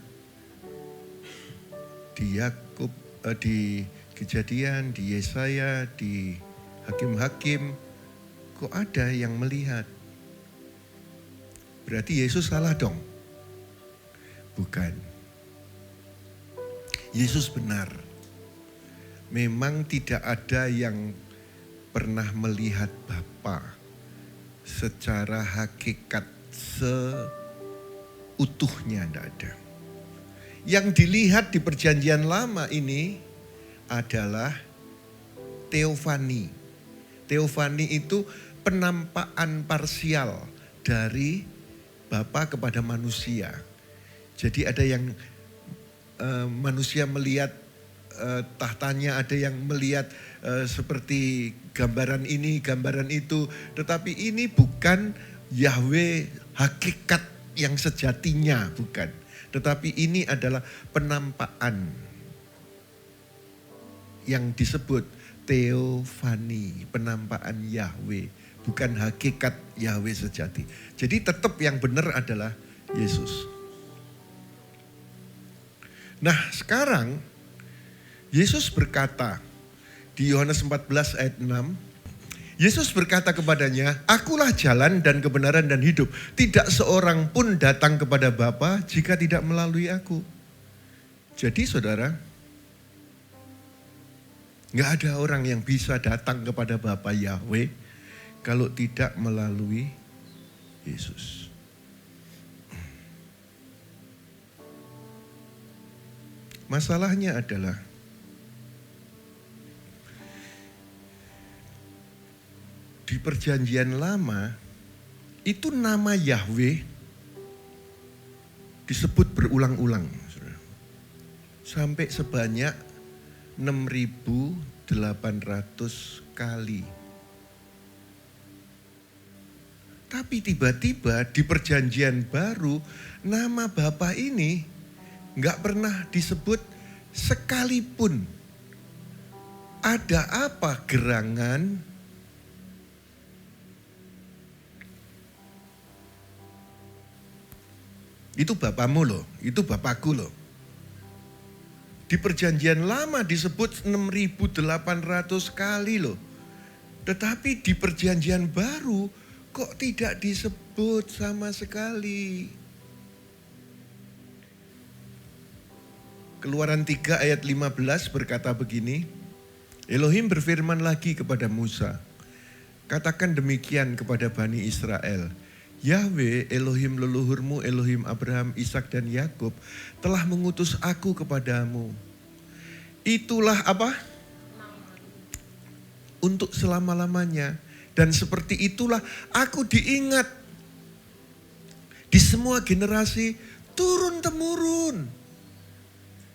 di Yakub, di Kejadian, di Yesaya, di Hakim-Hakim, kok ada yang melihat? Berarti Yesus salah dong? Bukan. Yesus benar. Memang tidak ada yang pernah melihat Bapa secara hakikat seutuhnya, tidak ada. Yang dilihat di Perjanjian Lama ini adalah teofani. Teofani itu penampakan parsial dari Bapa kepada manusia. Jadi ada yang manusia melihat tahtanya, ada yang melihat seperti gambaran ini, gambaran itu. Tetapi ini bukan Yahweh hakikat yang sejatinya, bukan. Tetapi ini adalah penampakan yang disebut teofani, penampakan Yahweh, bukan hakikat Yahweh sejati. Jadi tetap yang benar adalah Yesus. Nah, sekarang Yesus berkata di Yohanes 14 ayat 6, Yesus berkata kepadanya, akulah jalan dan kebenaran dan hidup. Tidak seorang pun datang kepada Bapa jika tidak melalui aku. Jadi saudara, nggak ada orang yang bisa datang kepada Bapa Yahweh kalau tidak melalui Yesus. Masalahnya adalah di Perjanjian Lama itu nama Yahweh disebut berulang-ulang. Sampai sebanyak 6.800 kali. Tapi tiba-tiba di Perjanjian Baru nama Bapa ini nggak pernah disebut sekalipun. Ada apa gerangan? Itu Bapamu loh, itu Bapakku loh. Di Perjanjian Lama disebut 6.800 kali loh. Tetapi di Perjanjian Baru kok tidak disebut sama sekali. Keluaran 3 ayat 15 berkata begini, Elohim berfirman lagi kepada Musa, katakan demikian kepada Bani Israel, Yahweh Elohim leluhurmu, Elohim Abraham, Ishak dan Yakub telah mengutus aku kepadamu. Itulah apa? Untuk selama-lamanya. Dan seperti itulah aku diingat di semua generasi turun-temurun.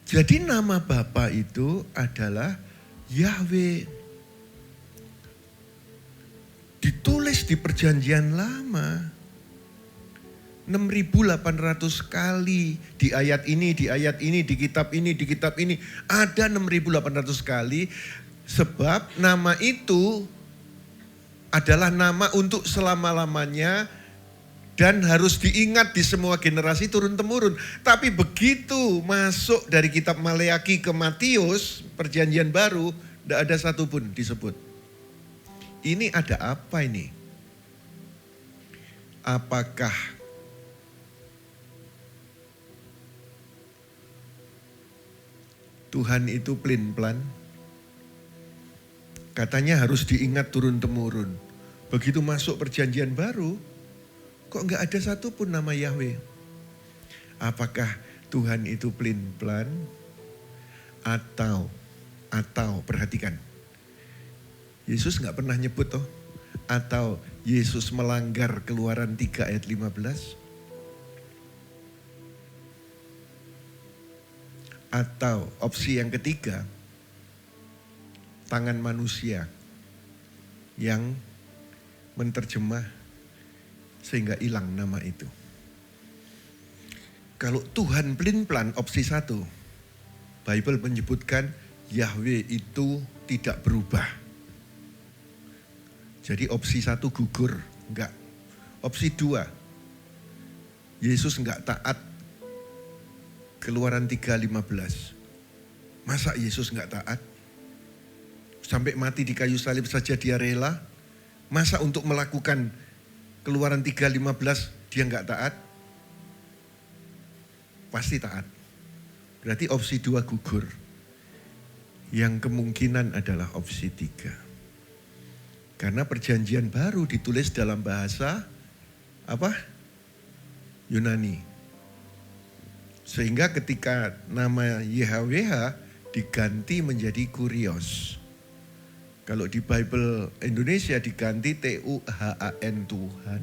Jadi nama Bapa itu adalah Yahweh. Ditulis di Perjanjian Lama. 6.800 kali di ayat ini, di ayat ini, di kitab ini, di kitab ini. Ada 6.800 kali sebab nama itu adalah nama untuk selama-lamanya dan harus diingat di semua generasi turun-temurun. Tapi begitu masuk dari kitab Maleaki ke Matius, perjanjian baru, tidak ada satupun disebut. Ini ada apa ini? Apakah Tuhan itu pelin-pelan? Katanya harus diingat turun-temurun. Begitu masuk perjanjian baru, kok nggak ada satupun nama Yahweh? Apakah Tuhan itu pelin-pelan? Atau perhatikan, Yesus nggak pernah nyebut toh. Atau Yesus melanggar Keluaran 3 ayat 15? Atau opsi yang ketiga, tangan manusia yang menerjemah sehingga hilang nama itu. Kalau Tuhan pelin-pelan, opsi 1, Bible menyebutkan Yahweh itu tidak berubah. Jadi opsi 1 gugur, enggak. Opsi 2, Yesus enggak taat Keluaran 3:15. Masa Yesus enggak taat? Sampai mati di kayu salib saja dia rela. Masa untuk melakukan Keluaran 3:15 dia enggak taat? Pasti taat. Berarti opsi 2 gugur. Yang kemungkinan adalah opsi 3. Karena perjanjian baru ditulis dalam bahasa apa? Yunani. Sehingga ketika nama YHWH diganti menjadi Kurios. Kalau di Bible Indonesia diganti TUHAN, Tuhan.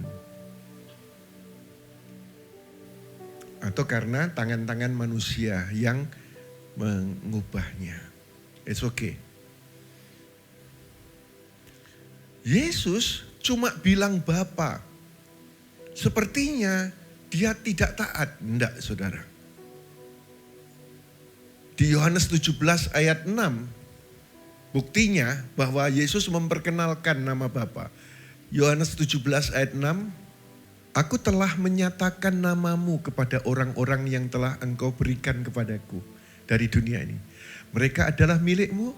Atau karena tangan-tangan manusia yang mengubahnya. It's okay. Yesus cuma bilang Bapa. Sepertinya dia tidak taat. Enggak, saudara. Di Yohanes 17 ayat 6, buktinya bahwa Yesus memperkenalkan nama Bapa. Yohanes 17 ayat 6, Aku telah menyatakan namamu kepada orang-orang yang telah engkau berikan kepadaku dari dunia ini. Mereka adalah milikmu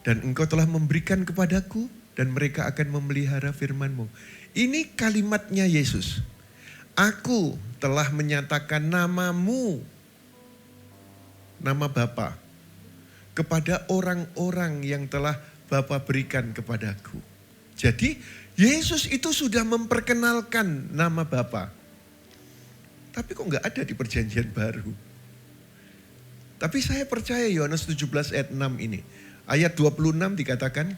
dan engkau telah memberikan kepadaku dan mereka akan memelihara firman-Mu. Ini kalimatnya Yesus. Aku telah menyatakan namamu, nama Bapa, kepada orang-orang yang telah Bapa berikan kepadaku. Jadi Yesus itu sudah memperkenalkan nama Bapa. Tapi kok nggak ada di perjanjian baru? Tapi saya percaya Yohanes 17 ayat 6 ini. Ayat 26 dikatakan,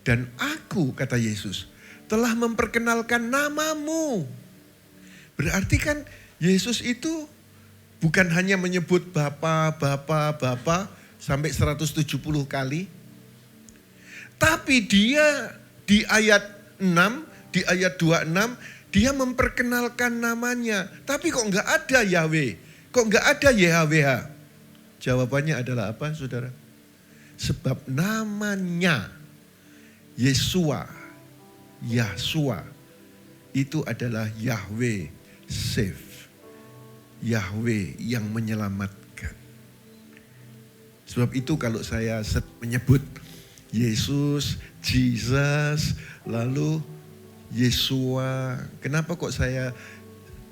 dan aku, kata Yesus, telah memperkenalkan namamu. Berarti kan Yesus itu bukan hanya menyebut Bapa, Bapa, Bapa sampai 170 kali. Tapi dia di ayat 6, di ayat 26, dia memperkenalkan namanya. Tapi kok enggak ada Yahweh? Kok enggak ada YHWH? Jawabannya adalah apa, saudara? Sebab namanya Yesua itu adalah Yahweh save. Yahweh yang menyelamatkan. Sebab itu kalau saya menyebut Yesus, Jesus, lalu Yesua. Kenapa kok saya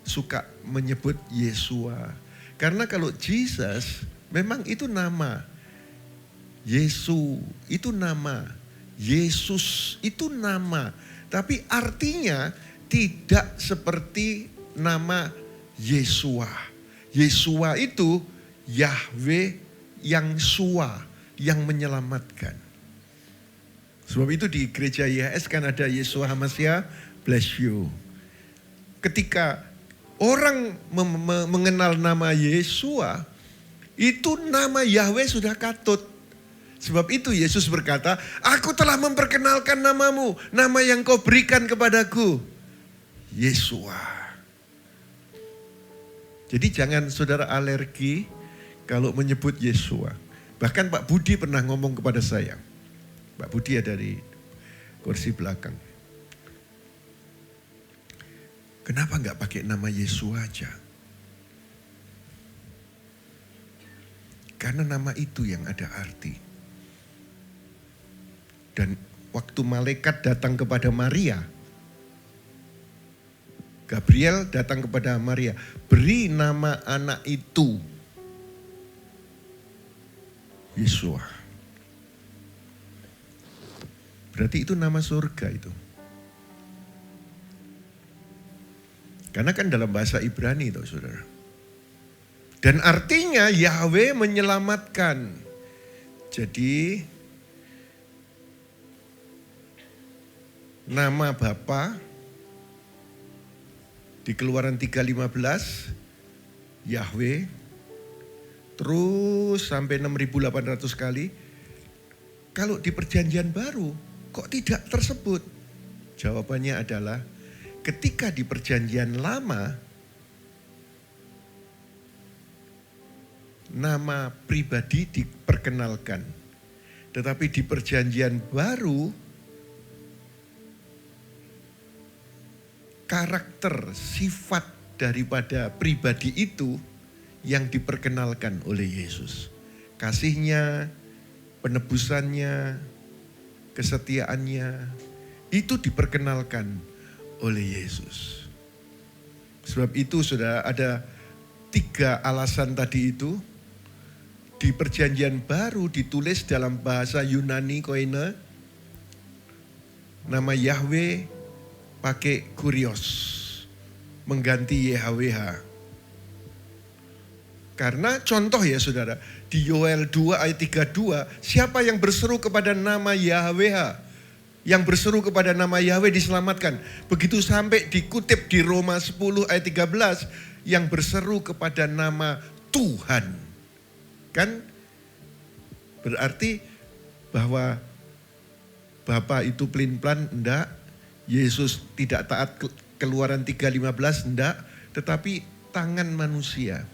suka menyebut Yesua? Karena kalau Jesus memang itu nama. Yesus itu nama. Yesus itu nama. Tapi artinya tidak seperti nama Yesua. Yesua itu Yahweh yang sua, yang menyelamatkan. Sebab itu di gereja YHS kan ada Yesua HaMashiach, bless you. Ketika orang mengenal nama Yesua, itu nama Yahweh sudah katut. Sebab itu Yesus berkata, aku telah memperkenalkan namamu, nama yang kau berikan kepadaku, Yesua. Jadi jangan saudara alergi kalau menyebut Yesua. Bahkan Pak Budi pernah ngomong kepada saya. Pak Budi ada di kursi belakang. Kenapa enggak pakai nama Yesua aja? Karena nama itu yang ada arti. Dan waktu malaikat datang kepada Maria, Gabriel datang kepada Maria, beri nama anak itu Yesua. Berarti itu nama surga itu. Karena kan dalam bahasa Ibrani itu saudara. Dan artinya Yahweh menyelamatkan. Jadi nama Bapa di Keluaran 3:15 Yahweh terus sampai 6.800 kali. Kalau di Perjanjian Baru kok tidak tersebut? Jawabannya adalah ketika di Perjanjian Lama nama pribadi diperkenalkan. Tetapi di Perjanjian Baru karakter, sifat daripada pribadi itu yang diperkenalkan oleh Yesus. Kasihnya, penebusannya, kesetiaannya, itu diperkenalkan oleh Yesus. Sebab itu saudara, ada 3 alasan tadi itu. Di Perjanjian Baru ditulis dalam bahasa Yunani koine, nama Yahweh pakai kurios, mengganti YHWH. Karena contoh ya saudara, di Yoel 2 ayat 32, siapa yang berseru kepada nama YHWH, yang berseru kepada nama Yahweh diselamatkan. Begitu sampai dikutip di Roma 10 ayat 13, yang berseru kepada nama Tuhan. Kan berarti bahwa Bapa itu pelin-pelan, enggak. Yesus tidak taat Keluaran 3:15, enggak. Tetapi tangan manusia.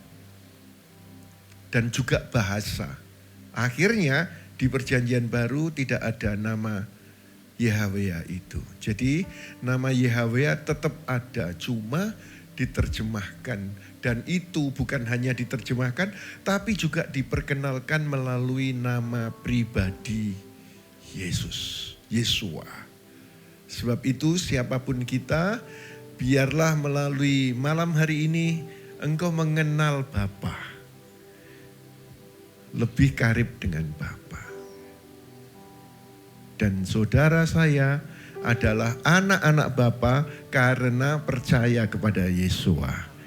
Dan juga bahasa. Akhirnya di Perjanjian Baru tidak ada nama Yahweh itu. Jadi nama Yahweh tetap ada, cuma diterjemahkan. Dan itu bukan hanya diterjemahkan, tapi juga diperkenalkan melalui nama pribadi Yesus, Yesua. Sebab itu siapapun kita, biarlah melalui malam hari ini engkau mengenal Bapa. Lebih karib dengan Bapa. Dan saudara saya adalah anak-anak Bapa karena percaya kepada Yesua.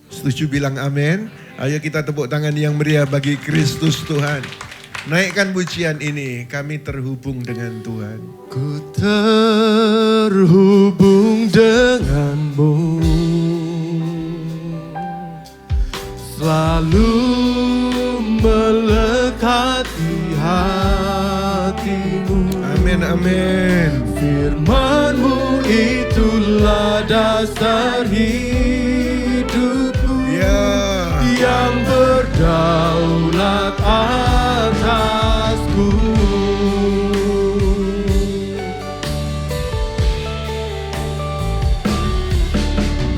Setuju bilang amin? Ayo kita tepuk tangan yang meriah bagi Kristus Tuhan. Naikkan pujian ini, kami terhubung dengan Tuhan. Ku terhubung denganmu, selalu melekat di hatimu. Amin, amin. Firman-Mu itulah dasar hidupku, yang berdaulat atasku.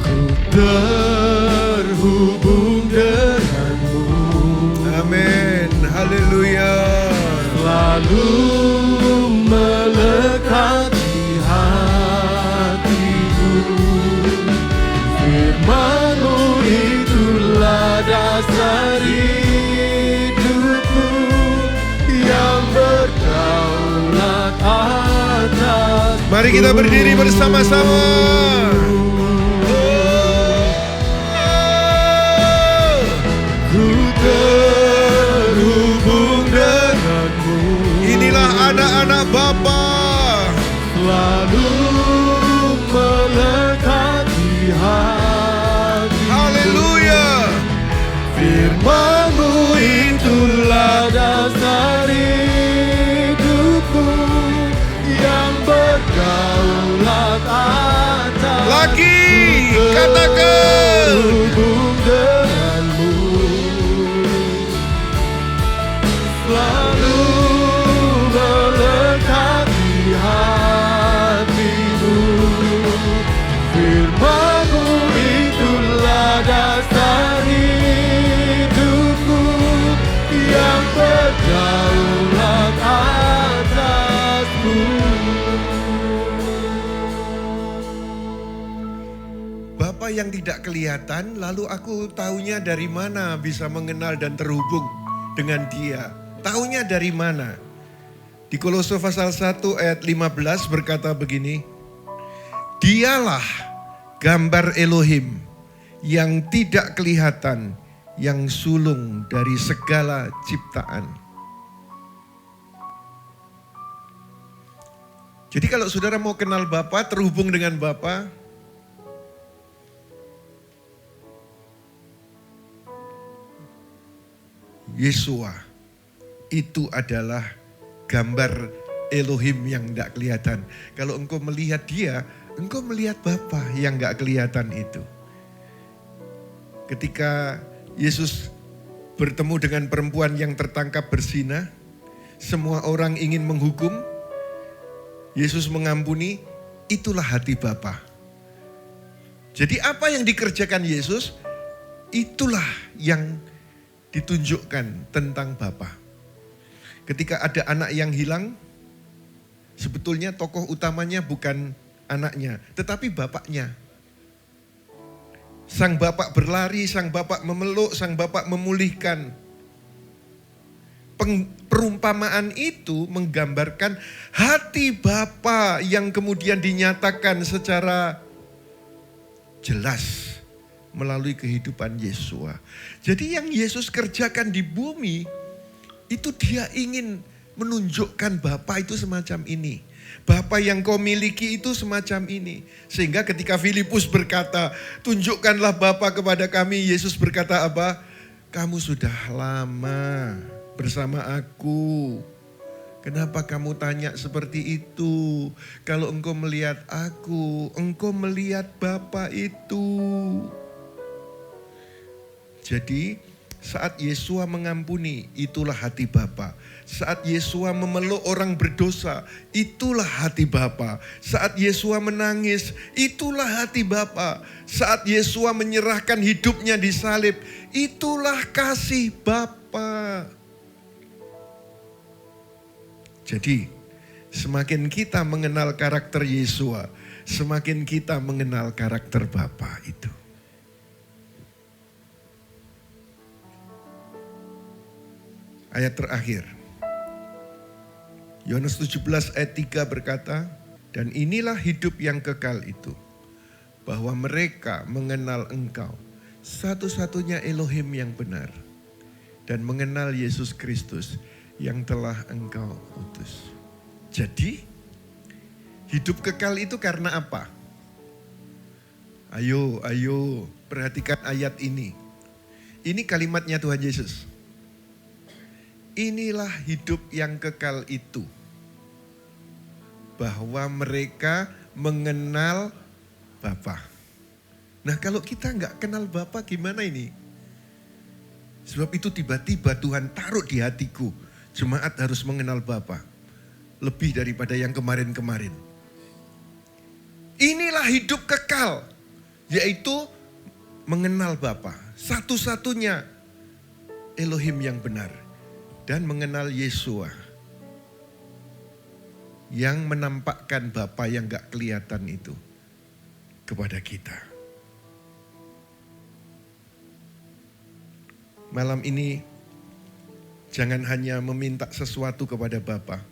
Ku terhubung denganmu. Amin, haleluya. Selalu melekat di hatiku. Firman-Mu itulah dasar hidupku, yang berdaulat atas. Mari kita berdiri bersama-sama. Ku terhubung denganmu. Inilah anak-anak Bapa. Selalu melekat di hati. Haleluya. Firman-Mu itulah dasar hidupku, yang berdaulat atas. Lagi katakan. Terhubung Bapa yang tidak kelihatan, lalu aku taunya dari mana bisa mengenal dan terhubung dengan Dia? Taunya dari mana? Di Kolose pasal 1 ayat 15 berkata begini, Dialah gambar Elohim yang tidak kelihatan, yang sulung dari segala ciptaan. Jadi kalau saudara mau kenal Bapa, terhubung dengan Bapa, Yesua itu adalah gambar Elohim yang tidak kelihatan. Kalau engkau melihat Dia, engkau melihat Bapa yang tidak kelihatan itu. Ketika Yesus bertemu dengan perempuan yang tertangkap berzina, semua orang ingin menghukum, Yesus mengampuni, itulah hati Bapa. Jadi apa yang dikerjakan Yesus, itulah yang ditunjukkan tentang Bapa. Ketika ada anak yang hilang, sebetulnya tokoh utamanya bukan anaknya, tetapi bapaknya. Sang bapak berlari, sang bapak memeluk, sang bapak memulihkan. Perumpamaan itu menggambarkan hati Bapa yang kemudian dinyatakan secara jelas melalui kehidupan Yesua. Jadi yang Yesus kerjakan di bumi, itu Dia ingin menunjukkan Bapa itu semacam ini. Bapa yang kau miliki itu semacam ini. Sehingga ketika Filipus berkata, tunjukkanlah Bapa kepada kami. Yesus berkata apa? Kamu sudah lama bersama aku. Kenapa kamu tanya seperti itu? Kalau engkau melihat aku, engkau melihat Bapa itu. Jadi saat Yesua mengampuni, itulah hati Bapa. Saat Yesua memeluk orang berdosa, itulah hati Bapa. Saat Yesua menangis, itulah hati Bapa. Saat Yesua menyerahkan hidupnya di salib, itulah kasih Bapa. Jadi, semakin kita mengenal karakter Yesua, semakin kita mengenal karakter Bapa itu. Ayat terakhir. Yohanes 17 ayat 3 berkata, dan inilah hidup yang kekal itu, bahwa mereka mengenal Engkau, satu-satunya Elohim yang benar, dan mengenal Yesus Kristus yang telah Engkau utus. Jadi, hidup kekal itu karena apa? Ayo, perhatikan ayat ini. Ini kalimatnya Tuhan Yesus. Inilah hidup yang kekal itu, bahwa mereka mengenal Bapa. Nah, kalau kita nggak kenal Bapa gimana ini? Sebab itu tiba-tiba Tuhan taruh di hatiku, jemaat harus mengenal Bapa lebih daripada yang kemarin-kemarin. Inilah hidup kekal, yaitu mengenal Bapa, satu-satunya Elohim yang benar. Dan mengenal Yesua yang menampakkan Bapa yang gak kelihatan itu kepada kita. Malam ini jangan hanya meminta sesuatu kepada Bapa.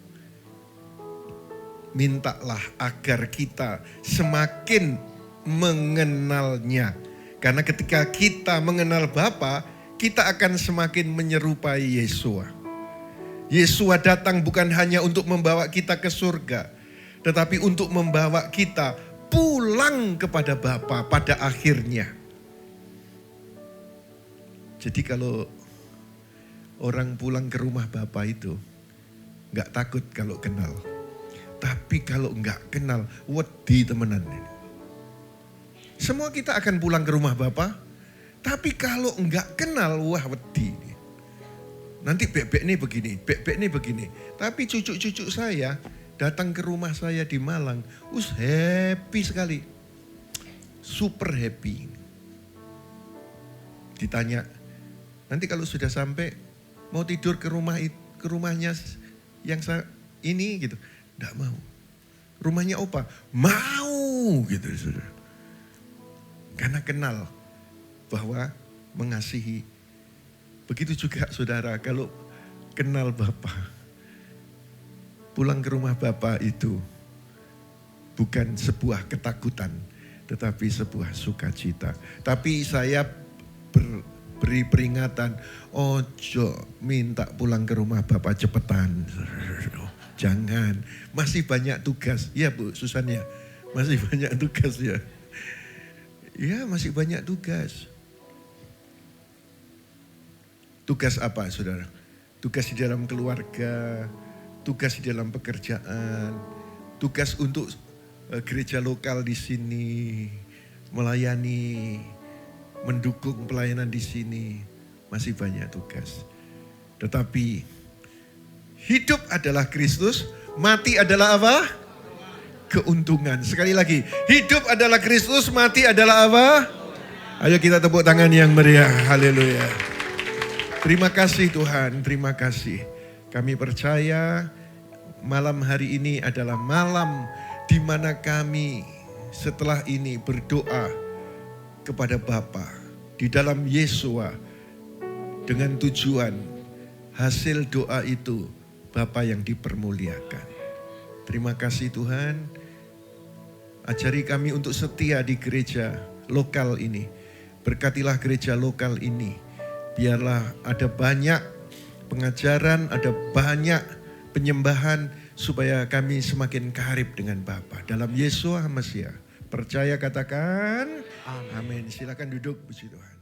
Mintalah agar kita semakin mengenalnya. Karena ketika kita mengenal Bapa, kita akan semakin menyerupai Yesua. Yesua datang bukan hanya untuk membawa kita ke surga, tetapi untuk membawa kita pulang kepada Bapa pada akhirnya. Jadi kalau orang pulang ke rumah Bapa itu gak takut kalau kenal. Tapi kalau gak kenal, wedi temenan. Semua kita akan pulang ke rumah Bapa, tapi kalau gak kenal, wah wedi. Nanti bebek ini begini. Tapi cucu-cucu saya datang ke rumah saya di Malang, happy sekali. Super happy. Ditanya, nanti kalau sudah sampai mau tidur ke rumahnya yang ini gitu. Enggak mau. Rumahnya opa, mau gitu. Karena kenal bahwa mengasihi. Begitu juga saudara, kalau kenal Bapa, pulang ke rumah Bapa itu bukan sebuah ketakutan, tetapi sebuah sukacita. Tapi saya beri peringatan, ojo minta pulang ke rumah Bapa cepetan. Jangan, masih banyak tugas. Ya Bu Susan ya, masih banyak tugas ya. Ya masih banyak tugas. Tugas apa saudara? Tugas di dalam keluarga, tugas di dalam pekerjaan, tugas untuk gereja lokal di sini, melayani, mendukung pelayanan di sini, masih banyak tugas. Tetapi hidup adalah Kristus, mati adalah apa? Keuntungan. Sekali lagi, hidup adalah Kristus, mati adalah apa? Ayo kita tepuk tangan yang meriah, haleluya. Terima kasih Tuhan, terima kasih. Kami percaya malam hari ini adalah malam di mana kami setelah ini berdoa kepada Bapa di dalam Yesua dengan tujuan hasil doa itu Bapa yang dipermuliakan. Terima kasih Tuhan. Ajari kami untuk setia di gereja lokal ini. Berkatilah gereja lokal ini. Biarlah ada banyak pengajaran, ada banyak penyembahan supaya kami semakin karib dengan Bapa. Dalam Yesua Mesias. Percaya katakan amin. Silakan duduk puji Tuhan.